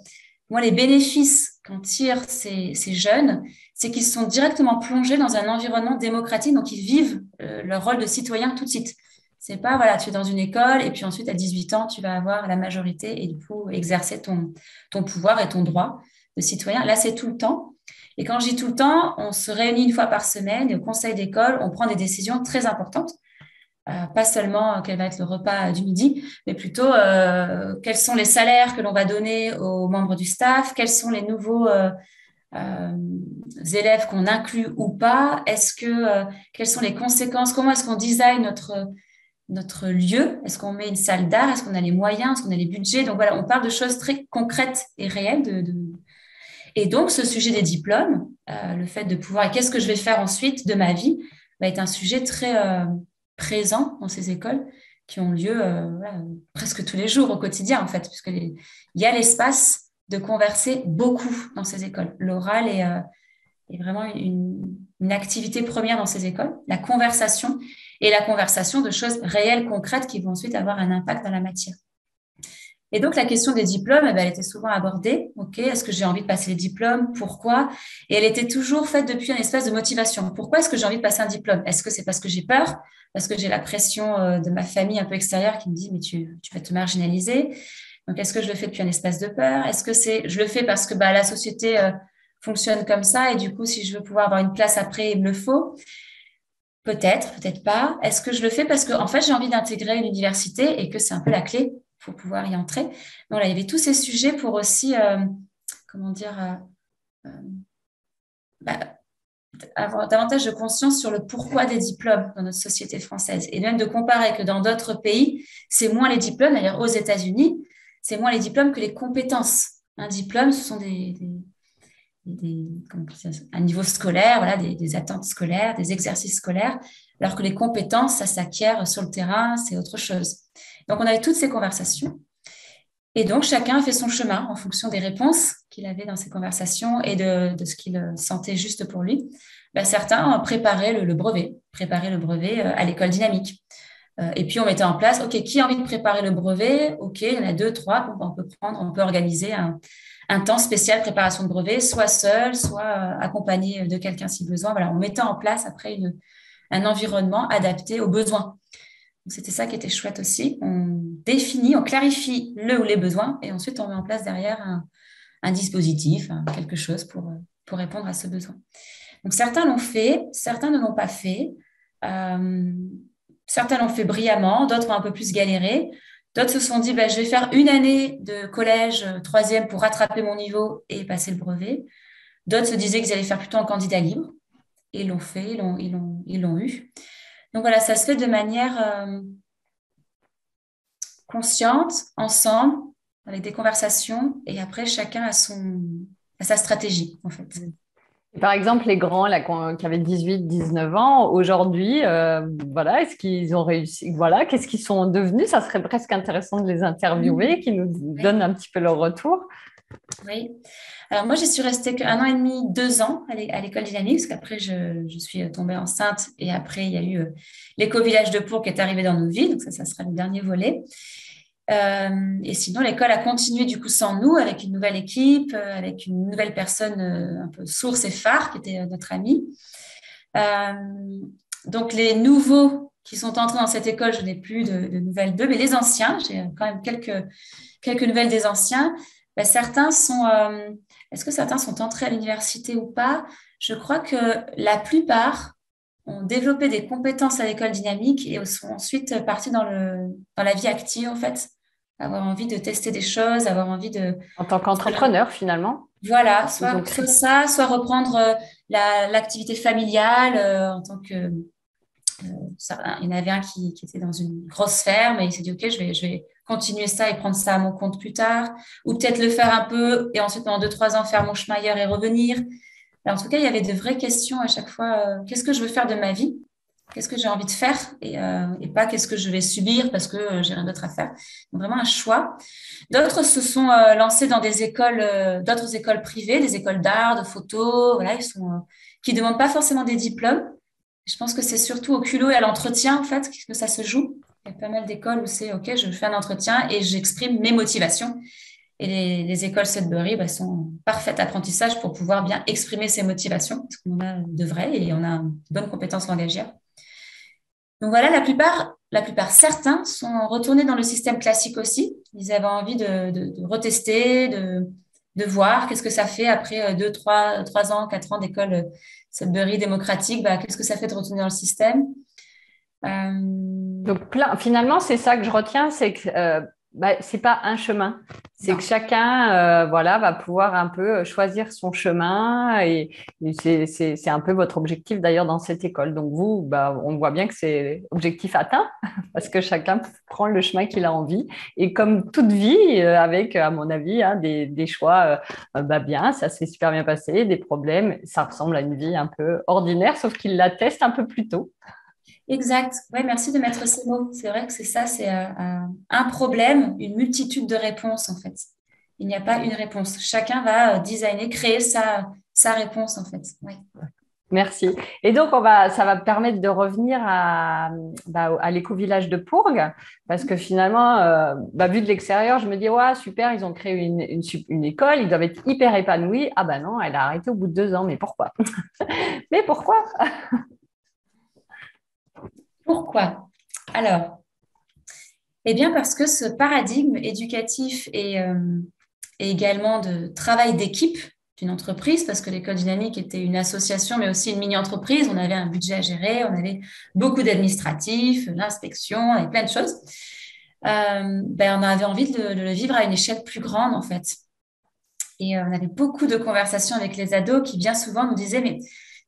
moi, les bénéfices qu'en tirent ces jeunes, c'est qu'ils sont directement plongés dans un environnement démocratique, donc ils vivent leur rôle de citoyen tout de suite. C'est pas, voilà, tu es dans une école et puis ensuite, à 18 ans, tu vas avoir la majorité et du coup, exercer ton pouvoir et ton droit de citoyen. Là, c'est tout le temps. Et quand je dis tout le temps, on se réunit une fois par semaine et au conseil d'école, on prend des décisions très importantes. Pas seulement quel va être le repas du midi, mais plutôt quels sont les salaires que l'on va donner aux membres du staff, quels sont les nouveaux euh, élèves qu'on inclut ou pas, quelles sont les conséquences, comment est-ce qu'on design notre lieu, est-ce qu'on met une salle d'art, est-ce qu'on a les moyens, est-ce qu'on a les budgets, donc voilà, on parle de choses très concrètes et réelles. Et donc, ce sujet des diplômes, le fait de pouvoir, et qu'est-ce que je vais faire ensuite de ma vie, va être un sujet très présent dans ces écoles qui ont lieu voilà, presque tous les jours au quotidien, en fait, puisque il y a l'espace de converser beaucoup dans ces écoles. L'oral est vraiment une activité première dans ces écoles, la conversation, et la conversation de choses réelles, concrètes, qui vont ensuite avoir un impact dans la matière. Et donc, la question des diplômes, eh ben, elle était souvent abordée. OK, est-ce que j'ai envie de passer les diplômes? Pourquoi? Et elle était toujours faite depuis un espace de motivation. Pourquoi est-ce que j'ai envie de passer un diplôme? Est-ce que c'est parce que j'ai peur? Parce que j'ai la pression de ma famille un peu extérieure qui me dit, mais tu vas te marginaliser. Donc, est-ce que je le fais depuis un espace de peur? Est-ce que je le fais parce que la société fonctionne comme ça et du coup, si je veux pouvoir avoir une place après, il me le faut? Peut-être, peut-être pas. Est-ce que je le fais parce que, en fait, j'ai envie d'intégrer une université et que c'est un peu la clé pour pouvoir y entrer. Donc là, il y avait tous ces sujets pour aussi, comment dire, euh, bah, avoir davantage de conscience sur le pourquoi des diplômes dans notre société française. Et même de comparer que dans d'autres pays, c'est moins les diplômes. D'ailleurs, aux États-Unis, c'est moins les diplômes que les compétences. Un diplôme, ce sont un niveau scolaire, voilà, des attentes scolaires, des exercices scolaires, alors que les compétences, ça s'acquiert sur le terrain, c'est autre chose. Donc, on avait toutes ces conversations. Et donc, chacun a fait son chemin en fonction des réponses qu'il avait dans ces conversations et de ce qu'il sentait juste pour lui. Certains préparaient le brevet, à l'école dynamique. Et puis, on mettait en place, OK, qui a envie de préparer le brevet? OK, il y en a 2, 3, bon, on peut organiser un temps spécial préparation de brevet, soit seul, soit accompagné de quelqu'un si besoin. Voilà, on mettait en place après un environnement adapté aux besoins. Donc, c'était ça qui était chouette aussi. On définit, on clarifie le ou les besoins et ensuite on met en place derrière un dispositif, quelque chose pour répondre à ce besoin. Donc, certains l'ont fait, certains ne l'ont pas fait. Certains l'ont fait brillamment, d'autres ont un peu plus galéré. D'autres se sont dit, je vais faire une année de collège, troisième, pour rattraper mon niveau et passer le brevet. D'autres se disaient qu'ils allaient faire plutôt un candidat libre. Et ils l'ont fait, ils l'ont eu. Donc voilà, ça se fait de manière consciente, ensemble, avec des conversations. Et après, chacun a sa stratégie, en fait. Par exemple, les grands là, qui avaient 18, 19 ans, aujourd'hui, voilà, est-ce qu'ils ont réussi? Voilà, qu'est-ce qu'ils sont devenus? Ça serait presque intéressant de les interviewer, qu'ils nous donnent un petit peu leur retour. Oui. Alors moi, j'y suis restée qu'1 an et demi, 2 ans à l'école dynamique, parce qu'après, je suis tombée enceinte et après, il y a eu l'éco-village de Pau qui est arrivé dans nos vies, donc ça sera le dernier volet. Et sinon, l'école a continué du coup sans nous, avec une nouvelle équipe, avec une nouvelle personne un peu source et phare, qui était notre amie. Donc, les nouveaux qui sont entrés dans cette école, je n'ai plus de nouvelles d'eux, mais les anciens, j'ai quand même quelques nouvelles des anciens. Certains sont, est-ce que certains sont entrés à l'université ou pas? Je crois que la plupart ont développé des compétences à l'école dynamique et sont ensuite partis dans la vie active, en fait. Avoir envie de tester des choses, avoir envie de... En tant qu'entrepreneur, finalement. Voilà, soit ça, soit reprendre l'activité familiale en tant que... il y en avait un qui était dans une grosse ferme et il s'est dit, OK, je vais continuer ça et prendre ça à mon compte plus tard. Ou peut-être le faire un peu et ensuite, pendant 2, 3 ans, faire mon chemin ailleurs et revenir. Alors, en tout cas, il y avait de vraies questions à chaque fois. Qu'est-ce que je veux faire de ma vie? Qu'est-ce que j'ai envie de faire? Et pas qu'est-ce que je vais subir parce que j'ai rien d'autre à faire. Donc, vraiment un choix. D'autres se sont lancés dans des écoles, d'autres écoles privées, des écoles d'art, de photo, voilà, qui ne demandent pas forcément des diplômes. Je pense que c'est surtout au culot et à l'entretien, en fait, que ça se joue. Il y a pas mal d'écoles où c'est, OK, je fais un entretien et j'exprime mes motivations. Et les écoles Sudbury sont parfaites apprentissage pour pouvoir bien exprimer ses motivations, parce qu'on a de vraies et on a une bonne compétence langagière. Donc voilà, la plupart certains sont retournés dans le système classique aussi. Ils avaient envie de retester, de voir qu'est-ce que ça fait après 2, 3 ans, 4 ans d'école Sudbury démocratique, qu'est-ce que ça fait de retourner dans le système. Donc, finalement, c'est ça que je retiens, c'est que c'est pas un chemin. C'est Non. que chacun va pouvoir un peu choisir son chemin et c'est un peu votre objectif d'ailleurs dans cette école. Donc, vous, on voit bien que c'est objectif atteint parce que chacun prend le chemin qu'il a envie. Et comme toute vie, avec, à mon avis, hein, des choix bien, ça s'est super bien passé, des problèmes, ça ressemble à une vie un peu ordinaire, sauf qu'il la teste un peu plus tôt. Exact. Ouais, merci de mettre ces mots. C'est vrai que c'est ça, c'est un problème, une multitude de réponses en fait. Il n'y a pas une réponse. Chacun va designer, créer sa réponse en fait. Ouais. Merci. Et donc, ça va me permettre de revenir à l'éco-village de Pourgues, parce que finalement, vu de l'extérieur, je me dis, ouais, super, ils ont créé une école, ils doivent être hyper épanouis. Ah ben non, elle a arrêté au bout de 2 ans, mais pourquoi? Mais pourquoi? Pourquoi? Alors, eh bien parce que ce paradigme éducatif et également de travail d'équipe d'une entreprise, parce que l'école dynamique était une association, mais aussi une mini-entreprise. On avait un budget à gérer, on avait beaucoup d'administratifs, l'inspection, avec plein de choses. On avait envie de le vivre à une échelle plus grande, en fait. Et on avait beaucoup de conversations avec les ados qui, bien souvent, nous disaient, mais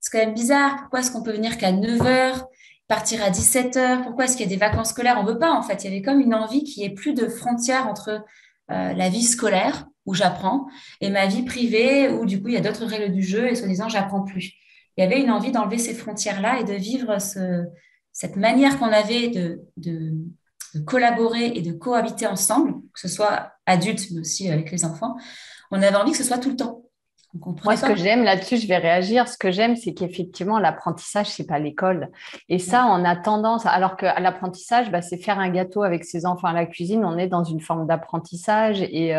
c'est quand même bizarre, pourquoi est-ce qu'on peut venir qu'à 9 heures, partir à 17 heures, pourquoi est-ce qu'il y a des vacances scolaires? On ne veut pas, en fait. Il y avait comme une envie qu'il n'y ait plus de frontières entre la vie scolaire, où j'apprends, et ma vie privée, où du coup, il y a d'autres règles du jeu, et soi-disant, j'apprends plus. Il y avait une envie d'enlever ces frontières-là et de vivre cette manière qu'on avait de collaborer et de cohabiter ensemble, que ce soit adultes, mais aussi avec les enfants. On avait envie que ce soit tout le temps. Donc, on Moi, prenait ce que pas. j'aime là-dessus, je vais réagir. Ce que j'aime, c'est qu'effectivement, l'apprentissage, c'est pas l'école. Et ça, on a tendance, alors que l'apprentissage, c'est faire un gâteau avec ses enfants à la cuisine. On est dans une forme d'apprentissage et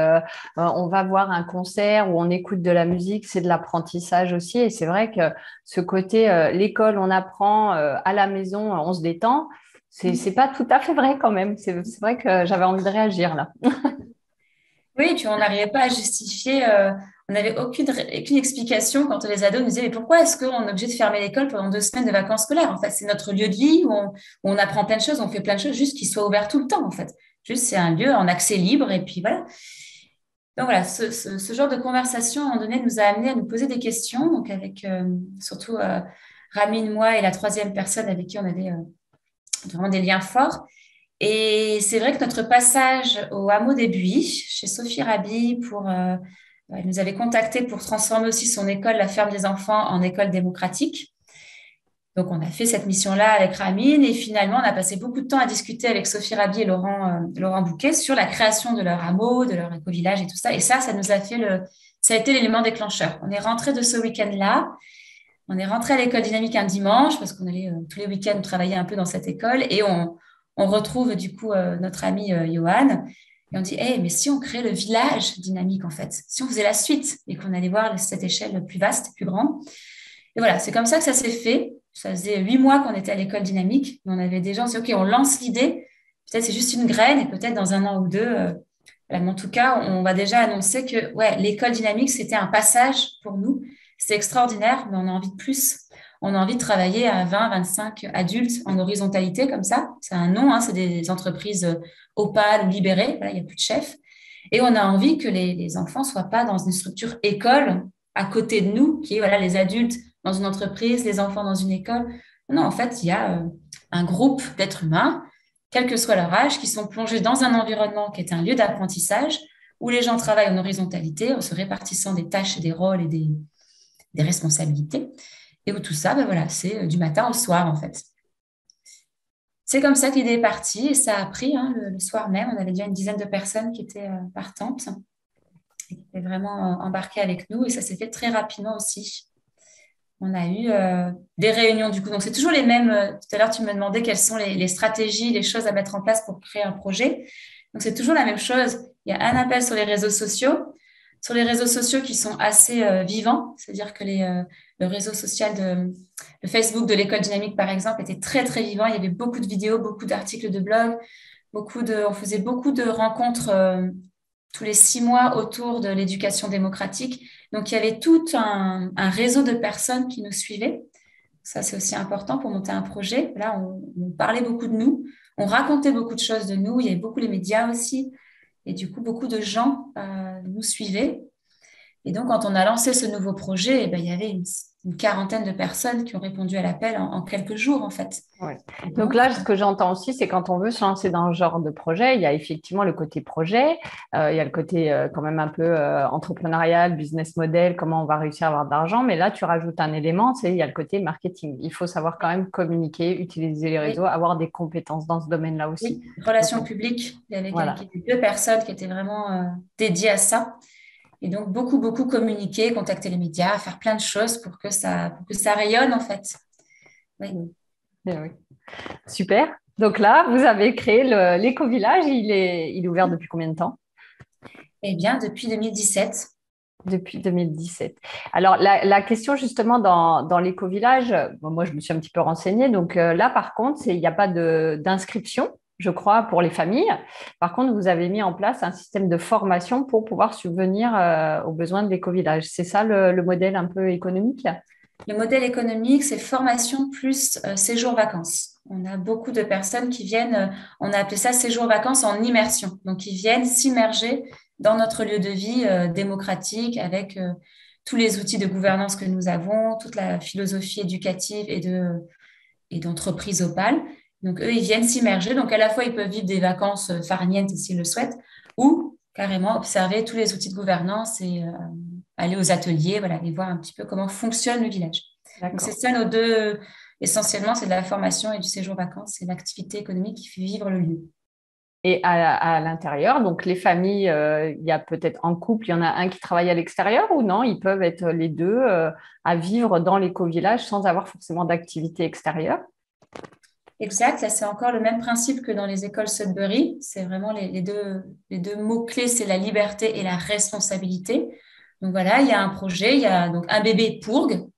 on va voir un concert où on écoute de la musique, c'est de l'apprentissage aussi. Et c'est vrai que ce côté, l'école, on apprend, à la maison, on se détend. C'est pas tout à fait vrai quand même. C'est vrai que j'avais envie de réagir là. Oui, et puis on n'arrivait pas à justifier, on n'avait aucune explication quand les ados nous disaient, mais pourquoi est-ce qu'on est obligé de fermer l'école pendant 2 semaines de vacances scolaires? En fait, c'est notre lieu de vie où on apprend plein de choses, on fait plein de choses, juste qu'il soit ouvert tout le temps, en fait. Juste, c'est un lieu en accès libre, et puis voilà. Donc voilà, ce genre de conversation, à un moment donné, nous a amené à nous poser des questions, donc avec surtout Ramine, moi et la troisième personne avec qui on avait vraiment des liens forts. Et c'est vrai que notre passage au hameau des Buis, chez Sophie Rabi, elle nous avait contacté pour transformer aussi son école, la ferme des enfants, en école démocratique. Donc, on a fait cette mission-là avec Ramine et finalement, on a passé beaucoup de temps à discuter avec Sophie Rabi et Laurent Bouquet sur la création de leur hameau, de leur éco-village et tout ça. Et ça nous a fait ça a été l'élément déclencheur. On est rentré de ce week-end-là. On est rentré à l'école dynamique un dimanche parce qu'on allait tous les week-ends travailler un peu dans cette école et on retrouve du coup notre ami Johan et on dit, hey, mais si on crée le village dynamique en fait, si on faisait la suite et qu'on allait voir cette échelle plus vaste, plus grande. Et voilà, c'est comme ça que ça s'est fait. Ça faisait 8 mois qu'on était à l'école dynamique. On avait déjà, on s'est dit, OK, on lance l'idée. Peut-être c'est juste une graine et peut-être dans un an ou deux, mais en tout cas, on va déjà annoncer que ouais, l'école dynamique, c'était un passage pour nous. C'était extraordinaire, mais on a envie de plus. On a envie de travailler à 20, 25 adultes en horizontalité comme ça. C'est un nom, hein, c'est des entreprises opales ou libérées. Voilà, il n'y a plus de chef. Et on a envie que les enfants ne soient pas dans une structure école à côté de nous, qui est voilà, les adultes dans une entreprise, les enfants dans une école. Non, en fait, il y a un groupe d'êtres humains, quel que soit leur âge, qui sont plongés dans un environnement qui est un lieu d'apprentissage, où les gens travaillent en horizontalité, en se répartissant des tâches, des rôles et des responsabilités, et où tout ça, voilà, c'est du matin au soir, en fait. C'est comme ça que l'idée est partie, et ça a pris, hein, le soir même, on avait déjà une dizaine de personnes qui étaient partantes, et qui étaient vraiment embarquées avec nous, et ça s'est fait très rapidement aussi. On a eu des réunions du coup. Donc, c'est toujours les mêmes. Tout à l'heure, tu me demandais quelles sont les stratégies, les choses à mettre en place pour créer un projet. Donc, c'est toujours la même chose. il y a un appel sur les réseaux sociaux. Sur les réseaux sociaux qui sont assez vivants, c'est-à-dire que le réseau social le Facebook de l'école dynamique, par exemple, était très, très vivant. Il y avait beaucoup de vidéos, beaucoup d'articles de blog, on faisait beaucoup de rencontres tous les 6 mois autour de l'éducation démocratique. Donc, il y avait tout un réseau de personnes qui nous suivaient. Ça, c'est aussi important pour monter un projet. Là, on parlait beaucoup de nous, on racontait beaucoup de choses de nous. Il y avait beaucoup les médias aussi. Et du coup, beaucoup de gens nous suivaient. Et donc, quand on a lancé ce nouveau projet, eh ben, il y avait une quarantaine de personnes qui ont répondu à l'appel en quelques jours, en fait. Ouais. Et Donc là, ce que j'entends aussi, c'est quand on veut se lancer dans ce genre de projet, il y a effectivement le côté projet, il y a le côté quand même un peu entrepreneurial, business model, comment on va réussir à avoir de l'argent. Mais là, tu rajoutes un élément, c'est il y a le côté marketing. Il faut savoir quand même communiquer, utiliser les réseaux, oui, avoir des compétences dans ce domaine-là aussi. oui, relations Donc, publiques. Il y avait voilà. deux personnes qui étaient vraiment dédiées à ça. Et donc, beaucoup, beaucoup communiquer, contacter les médias, faire plein de choses pour que ça rayonne, en fait. Oui. Eh oui. Super. Donc là, vous avez créé l'éco-village. Il est ouvert depuis combien de temps? Eh bien, depuis 2017. Depuis 2017. Alors, la question justement dans l'éco-village, bon, moi je me suis un petit peu renseignée. Donc là, par contre, il n'y a pas d'inscription, je crois, pour les familles. Par contre, vous avez mis en place un système de formation pour pouvoir subvenir aux besoins de l'éco-village. C'est ça le modèle un peu économique? Le modèle économique, c'est formation plus séjour vacances. On a beaucoup de personnes qui viennent, on a appelé ça séjour vacances en immersion. Donc, ils viennent s'immerger dans notre lieu de vie démocratique avec tous les outils de gouvernance que nous avons, toute la philosophie éducative et d'entreprise Opale. Donc, eux, ils viennent s'immerger. Donc, à la fois, ils peuvent vivre des vacances farnientes s'ils le souhaitent, ou carrément observer tous les outils de gouvernance et aller aux ateliers, voilà, et voir un petit peu comment fonctionne le village. Donc, c'est D'accord. ça nos deux, essentiellement, c'est de la formation et du séjour vacances, c'est l'activité économique qui fait vivre le lieu. Et à l'intérieur, donc les familles, il y a peut-être en couple, il y en a un qui travaille à l'extérieur ou non, ils peuvent être les deux à vivre dans l'éco-village sans avoir forcément d'activité extérieure. Exact, là, c'est encore le même principe que dans les écoles Sudbury. C'est vraiment les deux mots-clés, c'est la liberté et la responsabilité. Donc voilà, il y a un projet, il y a donc un bébé Pourgue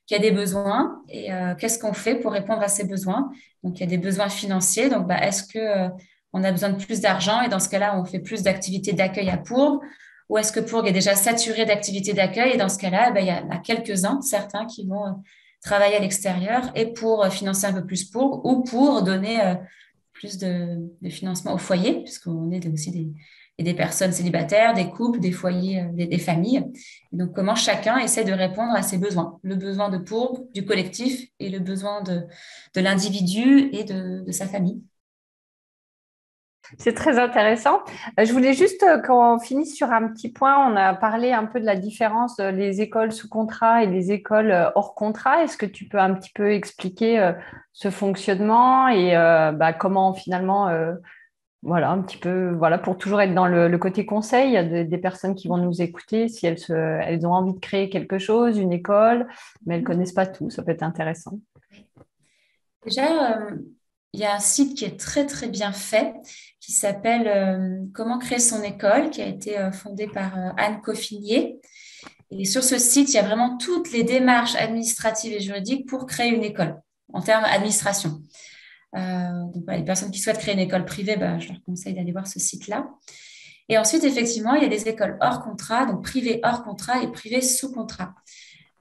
qui a des besoins et qu'est-ce qu'on fait pour répondre à ces besoins? Donc il y a des besoins financiers. Donc bah, est-ce que on a besoin de plus d'argent et dans ce cas-là, on fait plus d'activités d'accueil à Pourgue ou est-ce que Pourgue est déjà saturé d'activités d'accueil et dans ce cas-là, bah, il y en a quelques-uns, certains qui vont travailler à l'extérieur et pour financer un peu plus Pourgue ou pour donner plus de financement au foyer puisqu'on est aussi des personnes célibataires, des couples, des foyers, des familles. Et donc, comment chacun essaie de répondre à ses besoins. Le besoin de Pourbe, du collectif, et le besoin de l'individu et de sa famille. C'est très intéressant. Je voulais juste qu'on finisse sur un petit point. On a parlé un peu de la différence des écoles sous contrat et des écoles hors contrat. Est-ce que tu peux un petit peu expliquer ce fonctionnement et comment finalement, voilà, un petit peu, voilà, pour toujours être dans le côté conseil des personnes qui vont nous écouter, si elles ont envie de créer quelque chose, une école, mais elles ne connaissent pas tout, ça peut être intéressant. Déjà, il y a un site qui est très, très bien fait qui s'appelle Comment créer son école, qui a été fondé par Anne Coffinier. Et sur ce site, il y a vraiment toutes les démarches administratives et juridiques pour créer une école en termes d'administration. Donc, voilà, les personnes qui souhaitent créer une école privée, ben, je leur conseille d'aller voir ce site-là. Et ensuite, effectivement, il y a des écoles hors contrat, donc privées hors contrat et privées sous contrat.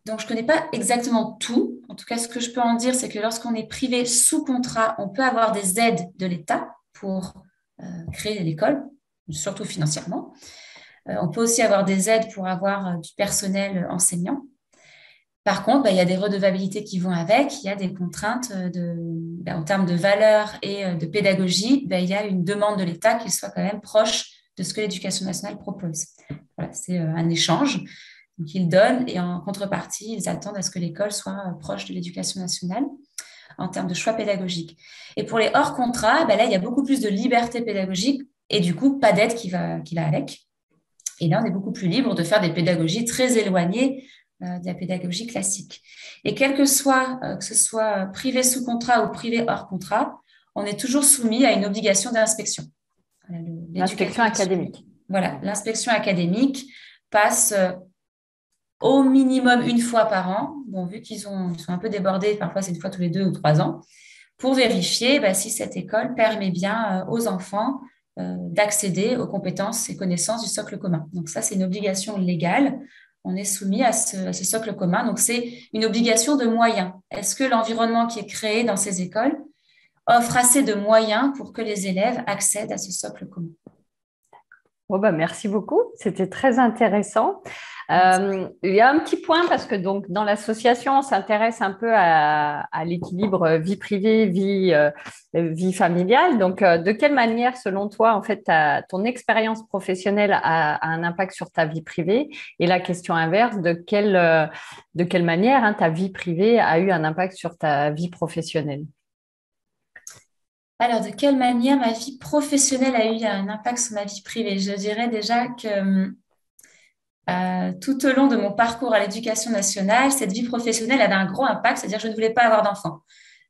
Donc, je ne connais pas exactement tout. En tout cas, ce que je peux en dire, c'est que lorsqu'on est privé sous contrat, on peut avoir des aides de l'État pour créer l'école, surtout financièrement. On peut aussi avoir des aides pour avoir du personnel enseignant. Par contre, il y a des redevabilités qui vont avec, il y a des contraintes en termes de valeur et de pédagogie, il y a une demande de l'État qu'il soit quand même proche de ce que l'Éducation nationale propose. Voilà, c'est un échange. Donc, ils donnent et en contrepartie, ils attendent à ce que l'école soit proche de l'Éducation nationale en termes de choix pédagogiques. Et pour les hors contrats, là, il y a beaucoup plus de liberté pédagogique et du coup, pas d'aide qui va avec. Et là, on est beaucoup plus libre de faire des pédagogies très éloignées de la pédagogie classique. Et quel que soit, que ce soit privé sous contrat ou privé hors contrat, on est toujours soumis à une obligation d'inspection. L'inspection académique. Voilà, l'inspection académique passe au minimum une fois par an. Bon, vu ils sont un peu débordés, parfois c'est une fois tous les 2 ou 3 ans, pour vérifier si cette école permet bien aux enfants d'accéder aux compétences et connaissances du socle commun. Donc ça, c'est une obligation légale. On est soumis à ce socle commun. Donc c'est une obligation de moyens. Est-ce que l'environnement qui est créé dans ces écoles offre assez de moyens pour que les élèves accèdent à ce socle commun? Bon, merci beaucoup, c'était très intéressant. Il y a un petit point parce que donc, dans l'association, on s'intéresse un peu à l'équilibre vie privée, vie familiale. Donc, de quelle manière, selon toi, en fait, ton expérience professionnelle a un impact sur ta vie privée? Et la question inverse, de quelle manière ta vie privée a eu un impact sur ta vie professionnelle? Alors, de quelle manière ma vie professionnelle a eu un impact sur ma vie privée? Je dirais déjà que tout au long de mon parcours à l'éducation nationale, cette vie professionnelle avait un gros impact, c'est-à-dire que je ne voulais pas avoir d'enfant.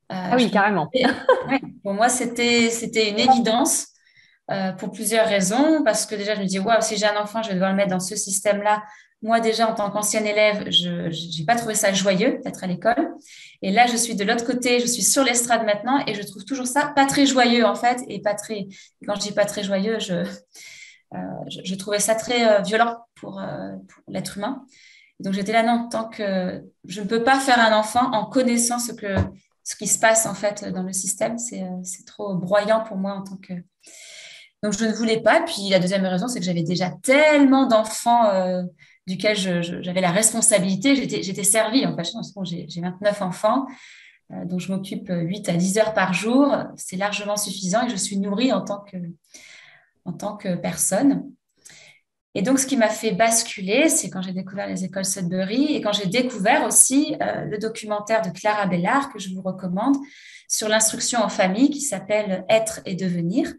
Ah oui, carrément. Ouais, pour moi, c'était une évidence pour plusieurs raisons, parce que déjà, je me dis, waouh, si j'ai un enfant, je vais devoir le mettre dans ce système-là. Moi, déjà, en tant qu'ancienne élève, je n'ai pas trouvé ça joyeux d'être à l'école. Et là, je suis de l'autre côté, je suis sur l'estrade maintenant, et je trouve toujours ça pas très joyeux, en fait, et pas très, quand je dis pas très joyeux, je trouvais ça très violent pour l'être humain. Donc j'étais là, non, tant que je ne peux pas faire un enfant en connaissant ce qui se passe en fait dans le système, c'est trop broyant pour moi en tant que. Donc je ne voulais pas. Puis la deuxième raison, c'est que j'avais déjà tellement d'enfants duquel j'avais la responsabilité. J'étais servie en fait. Bon, j'ai 29 enfants, dont je m'occupe 8 à 10 heures par jour. C'est largement suffisant et je suis nourrie en tant que personne. Et donc, ce qui m'a fait basculer, c'est quand j'ai découvert les écoles Sudbury et quand j'ai découvert aussi le documentaire de Clara Bellard que je vous recommande sur l'instruction en famille qui s'appelle Être et devenir.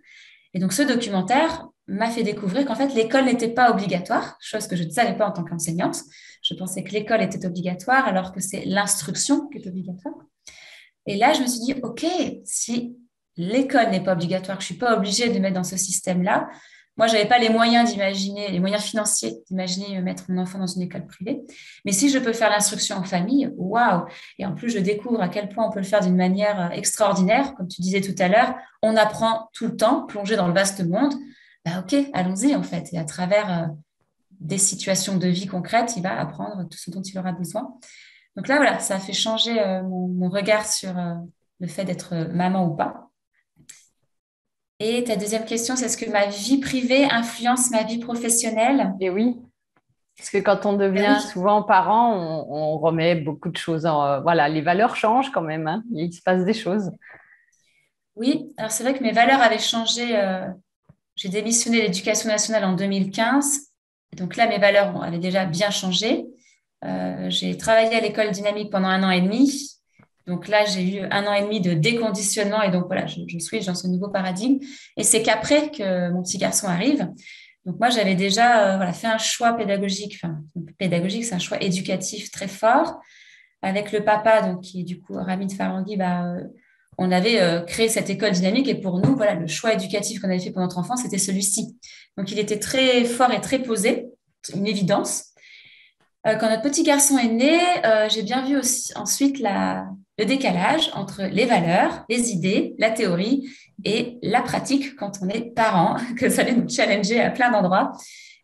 Et donc, ce documentaire m'a fait découvrir qu'en fait, l'école n'était pas obligatoire, chose que je ne savais pas en tant qu'enseignante. Je pensais que l'école était obligatoire alors que c'est l'instruction qui est obligatoire. Et là, je me suis dit, OK, si l'école n'est pas obligatoire, je ne suis pas obligée de mettre dans ce système-là. Moi, je n'avais pas les moyens d'imaginer, les moyens financiers d'imaginer mettre mon enfant dans une école privée. Mais si je peux faire l'instruction en famille, waouh! Et en plus, je découvre à quel point on peut le faire d'une manière extraordinaire. Comme tu disais tout à l'heure, on apprend tout le temps, plongé dans le vaste monde. OK, allons-y en fait. Et à travers des situations de vie concrètes, il va apprendre tout ce dont il aura besoin. Donc là, voilà, ça a fait changer mon regard sur le fait d'être maman ou pas. Et ta deuxième question, c'est est-ce que ma vie privée influence ma vie professionnelle? Et oui. Parce que quand on Ben devient oui, souvent parent, on remet beaucoup de choses voilà, les valeurs changent quand même, hein. Il se passe des choses. oui. Alors c'est vrai que mes valeurs avaient changé. J'ai démissionné de l'Éducation nationale en 2015. Donc là, mes valeurs avaient déjà bien changé. J'ai travaillé à l'école dynamique pendant 1 an et demi. Donc là, j'ai eu 1 an et demi de déconditionnement et donc voilà, je suis dans ce nouveau paradigme. Et c'est qu'après que mon petit garçon arrive, donc moi, j'avais déjà voilà, fait un choix pédagogique, enfin pédagogique, c'est un choix éducatif très fort avec le papa, donc qui est du coup Ramid Farangui, on avait créé cette école dynamique et pour nous, voilà, le choix éducatif qu'on avait fait pour notre enfant, c'était celui-ci. Donc il était très fort et très posé, une évidence. Quand notre petit garçon est né, j'ai bien vu aussi, ensuite le décalage entre les valeurs, les idées, la théorie et la pratique quand on est parent, que ça allait nous challenger à plein d'endroits.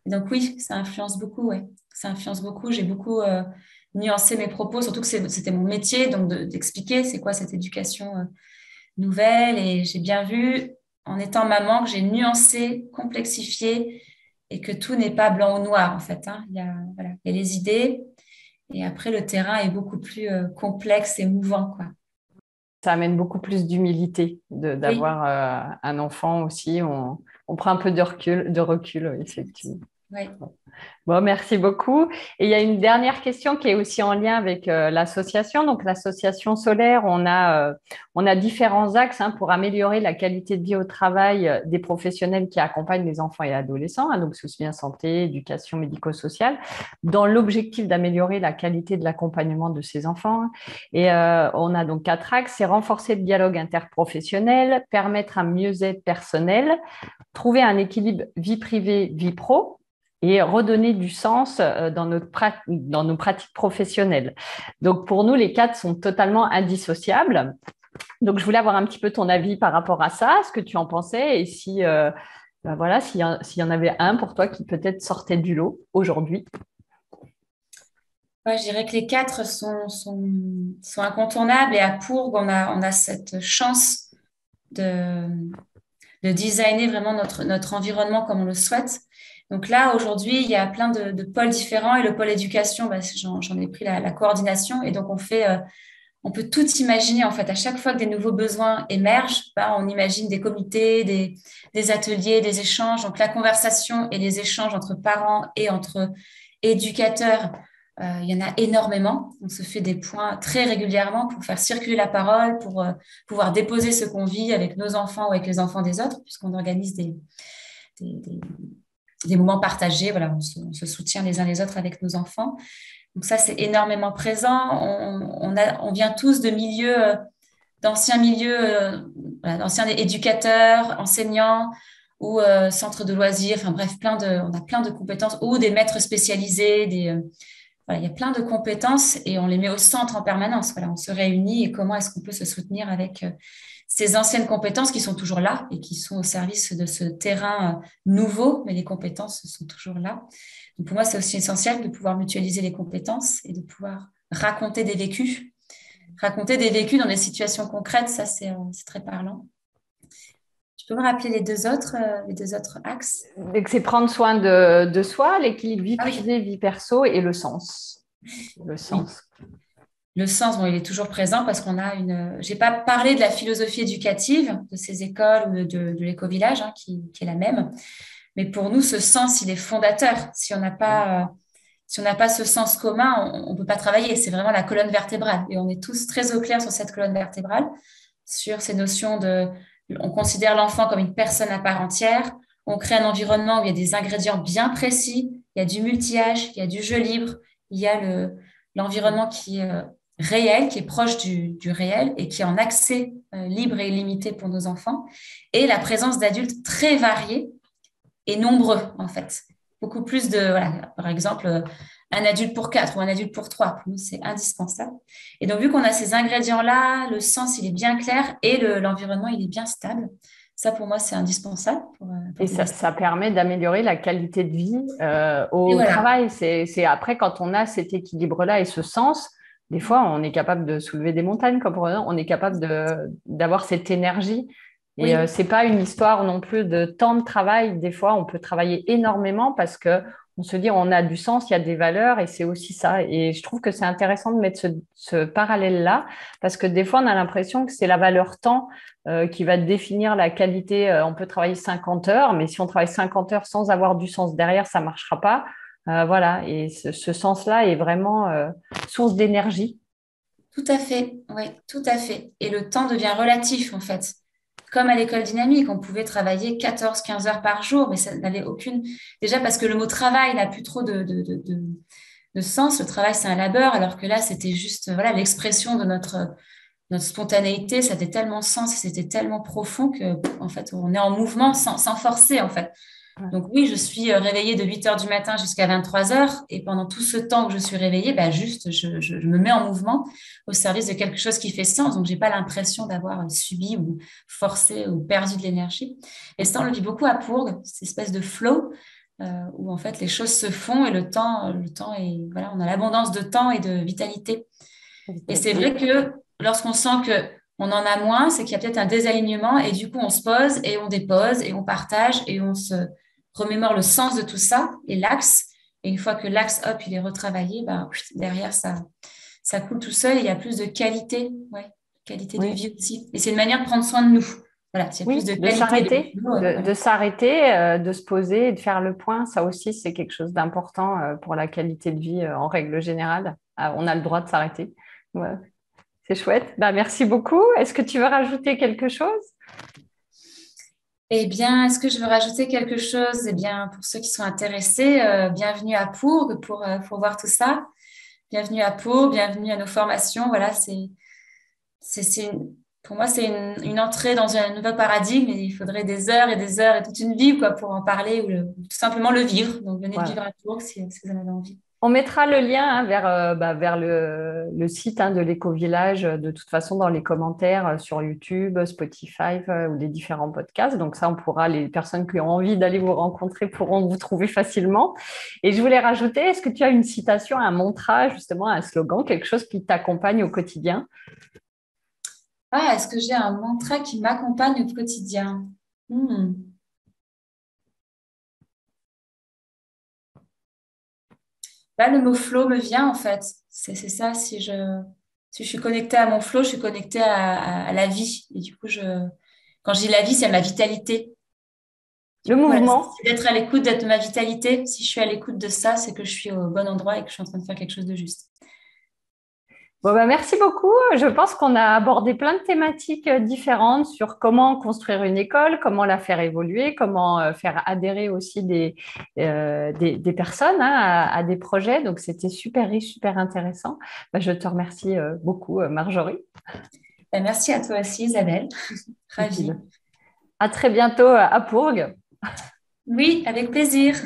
Et donc oui, ça influence beaucoup, ouais. Ça influence beaucoup. J'ai beaucoup nuancé mes propos, surtout que c'était mon métier, donc d'expliquer c'est quoi cette éducation nouvelle. Et j'ai bien vu, en étant maman, que j'ai nuancé, complexifié et que tout n'est pas blanc ou noir, en fait, hein. Voilà, il y a les idées et après, le terrain est beaucoup plus complexe et mouvant, quoi. Ça amène beaucoup plus d'humilité Oui, d'avoir un enfant aussi. On prend un peu de recul, oui, effectivement. Ouais. Bon, merci beaucoup. Et il y a une dernière question qui est aussi en lien avec l'association. Donc, l'association Solaire, on a différents axes pour améliorer la qualité de vie au travail des professionnels qui accompagnent les enfants et adolescents, donc soutien santé, éducation médico-sociale, dans l'objectif d'améliorer la qualité de l'accompagnement de ces enfants. Et on a donc 4 axes. C'est renforcer le dialogue interprofessionnel, permettre un mieux-être personnel, trouver un équilibre vie privée, vie pro et redonner du sens dans nos pratiques professionnelles. Donc, pour nous, les 4 sont totalement indissociables. Donc, je voulais avoir un petit peu ton avis par rapport à ça, ce que tu en pensais et si, voilà, s'il y en avait un pour toi qui peut-être sortait du lot aujourd'hui. Ouais, je dirais que les 4 sont incontournables et à Pourgue, on a cette chance de, de designer vraiment notre environnement comme on le souhaite. Donc là, aujourd'hui, il y a plein de pôles différents et le pôle éducation, bah, j'en ai pris la coordination et donc on peut tout imaginer en fait. À chaque fois que des nouveaux besoins émergent, bah, on imagine des comités, des ateliers, des échanges. Donc la conversation et les échanges entre parents et entre éducateurs, il y en a énormément. On se fait des points très régulièrement pour faire circuler la parole, pour pouvoir déposer ce qu'on vit avec nos enfants ou avec les enfants des autres, puisqu'on organise des, des- des moments partagés. Voilà, on se soutient les uns les autres avec nos enfants. Donc ça, c'est énormément présent. On vient tous de milieux, d'anciens milieux, voilà, d'anciens éducateurs, enseignants ou centres de loisirs. Enfin bref, on a plein de compétences ou des maîtres spécialisés. Voilà, il y a plein de compétences et on les met au centre en permanence. Voilà, on se réunit et comment est-ce qu'on peut se soutenir avec ces anciennes compétences qui sont toujours là et qui sont au service de ce terrain nouveau, mais les compétences sont toujours là. Donc pour moi, c'est aussi essentiel de pouvoir mutualiser les compétences et de pouvoir raconter des vécus. Raconter des vécus dans des situations concrètes, ça, c'est très parlant. Tu peux me rappeler les deux autres axes? Donc, c'est prendre soin de soi, l'équilibre vie Ah oui, privée, vie perso et le sens. Le oui. sens. Le sens, bon, il est toujours présent parce qu'on a une. J'ai pas parlé de la philosophie éducative de ces écoles ou de l'éco-village, qui est la même. Mais pour nous, ce sens, il est fondateur. Si on n'a pas ce sens commun, on ne peut pas travailler. C'est vraiment la colonne vertébrale. Et on est tous très au clair sur cette colonne vertébrale, sur ces notions de. On considère l'enfant comme une personne à part entière. On crée un environnement où il y a des ingrédients bien précis. Il y a du multi-âge, il y a du jeu libre, il y a l'environnement qui est réel, qui est proche du réel et qui est en accès libre et illimité pour nos enfants. Et la présence d'adultes très variés et nombreux, en fait. Beaucoup plus voilà, par exemple, un adulte pour 4 ou un adulte pour 3. Pour nous, c'est indispensable. Et donc, vu qu'on a ces ingrédients-là, le sens, il est bien clair et l'environnement, il est bien stable. Ça, pour moi, c'est indispensable pour Et débuter. ça permet d'améliorer la qualité de vie Et au voilà. travail. C'est après, quand on a cet équilibre-là et ce sens, des fois, on est capable de soulever des montagnes, comme on est capable d'avoir cette énergie. Et Oui, c'est pas une histoire non plus de temps de travail. Des fois, on peut travailler énormément parce que on se dit on a du sens, il y a des valeurs et c'est aussi ça. Et je trouve que c'est intéressant de mettre ce parallèle-là parce que des fois, on a l'impression que c'est la valeur temps qui va définir la qualité. On peut travailler 50 heures, mais si on travaille 50 heures sans avoir du sens derrière, ça ne marchera pas. Voilà, et ce sens-là est vraiment source d'énergie. tout à fait. Oui, tout à fait. Et le temps devient relatif, en fait. Comme à l'école dynamique, on pouvait travailler 14, 15 heures par jour, mais ça n'avait aucune. Déjà parce que le mot travail n'a plus trop de sens. Le travail, c'est un labeur, alors que là, c'était juste voilà, l'expression de notre spontanéité. Ça avait tellement sens et c'était tellement profond que, en fait, on est en mouvement sans forcer, en fait. Donc oui, je suis réveillée de 8 heures du matin jusqu'à 23 heures. Et pendant tout ce temps que je suis réveillée, bah, juste, je me mets en mouvement au service de quelque chose qui fait sens. Donc, j'ai pas l'impression d'avoir subi ou forcé ou perdu de l'énergie. Et ça, on le vit beaucoup à Pourgue, cette espèce de flow où en fait les choses se font et le temps est, voilà, on a l'abondance de temps et de vitalité. Et c'est vrai que lorsqu'on sent que on en a moins, c'est qu'il y a peut-être un désalignement et du coup on se pose et on dépose et on partage et on se remémore le sens de tout ça et l'axe. Et une fois que l'axe, hop, il est retravaillé, ben, derrière ça coule tout seul et il y a plus de qualité, ouais, qualité de Oui, vie aussi. Et c'est une manière de prendre soin de nous. Voilà, c'est plus Oui, de de qualité de s'arrêter, boulot. de s'arrêter, de se poser et de faire le point. Ça aussi, c'est quelque chose d'important pour la qualité de vie en règle générale. On a le droit de s'arrêter. Ouais, c'est chouette. Bah, merci beaucoup. Est-ce que tu veux rajouter quelque chose? Eh bien, est-ce que je veux rajouter quelque chose? Eh bien, pour ceux qui sont intéressés, bienvenue à Pourgue pour voir tout ça. Bienvenue à Pau, bienvenue à nos formations. Voilà, pour moi, c'est une entrée dans un nouveau paradigme et il faudrait des heures et des heures et toute une vie quoi, pour en parler ou tout simplement le vivre. Donc, venez le vivre Voilà. à Pau si vous en avez envie. On mettra le lien vers le site de l'éco-village, de toute façon, dans les commentaires sur YouTube, Spotify ou les différents podcasts. Donc ça, les personnes qui ont envie d'aller vous rencontrer pourront vous trouver facilement. Et je voulais rajouter, est-ce que tu as une citation, un mantra, justement, un slogan, quelque chose qui t'accompagne au quotidien? Ah, est-ce que j'ai un mantra qui m'accompagne au quotidien? Hmm. Là, le mot flow me vient en fait. C'est ça, si je suis connectée à mon flow, je suis connectée à la vie. Et du coup, quand je dis la vie, c'est ma vitalité. Du Le coup, voilà, mouvement. c'est d'être à l'écoute de ma vitalité. Si je suis à l'écoute de ça, c'est que je suis au bon endroit et que je suis en train de faire quelque chose de juste. Bon, merci beaucoup. Je pense qu'on a abordé plein de thématiques différentes sur comment construire une école, comment la faire évoluer, comment faire adhérer aussi des personnes à des projets. Donc, c'était super riche, super intéressant. Je te remercie beaucoup, Marjorie. Ben, merci à toi aussi, Isabelle. Et puis, Ravie. à très bientôt à Pourgue. Oui, avec plaisir.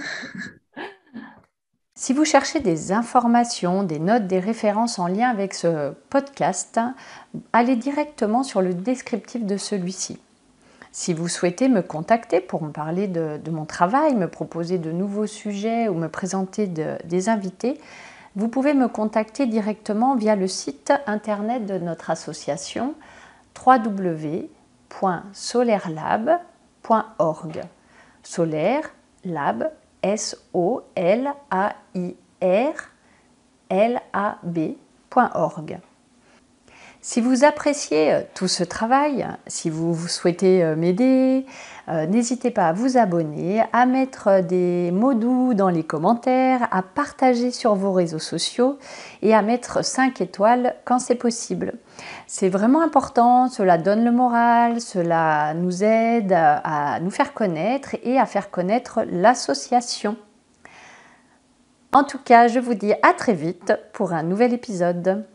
Si vous cherchez des informations, des notes, des références en lien avec ce podcast, allez directement sur le descriptif de celui-ci. Si vous souhaitez me contacter pour me parler de mon travail, me proposer de nouveaux sujets ou me présenter des invités, vous pouvez me contacter directement via le site internet de notre association www.solerlab.org. Solaire, lab, SOLAIRLAB.org. Si vous appréciez tout ce travail, si vous souhaitez m'aider, n'hésitez pas à vous abonner, à mettre des mots doux dans les commentaires, à partager sur vos réseaux sociaux et à mettre 5 étoiles quand c'est possible. C'est vraiment important, cela donne le moral, cela nous aide à nous faire connaître et à faire connaître l'association. En tout cas, je vous dis à très vite pour un nouvel épisode.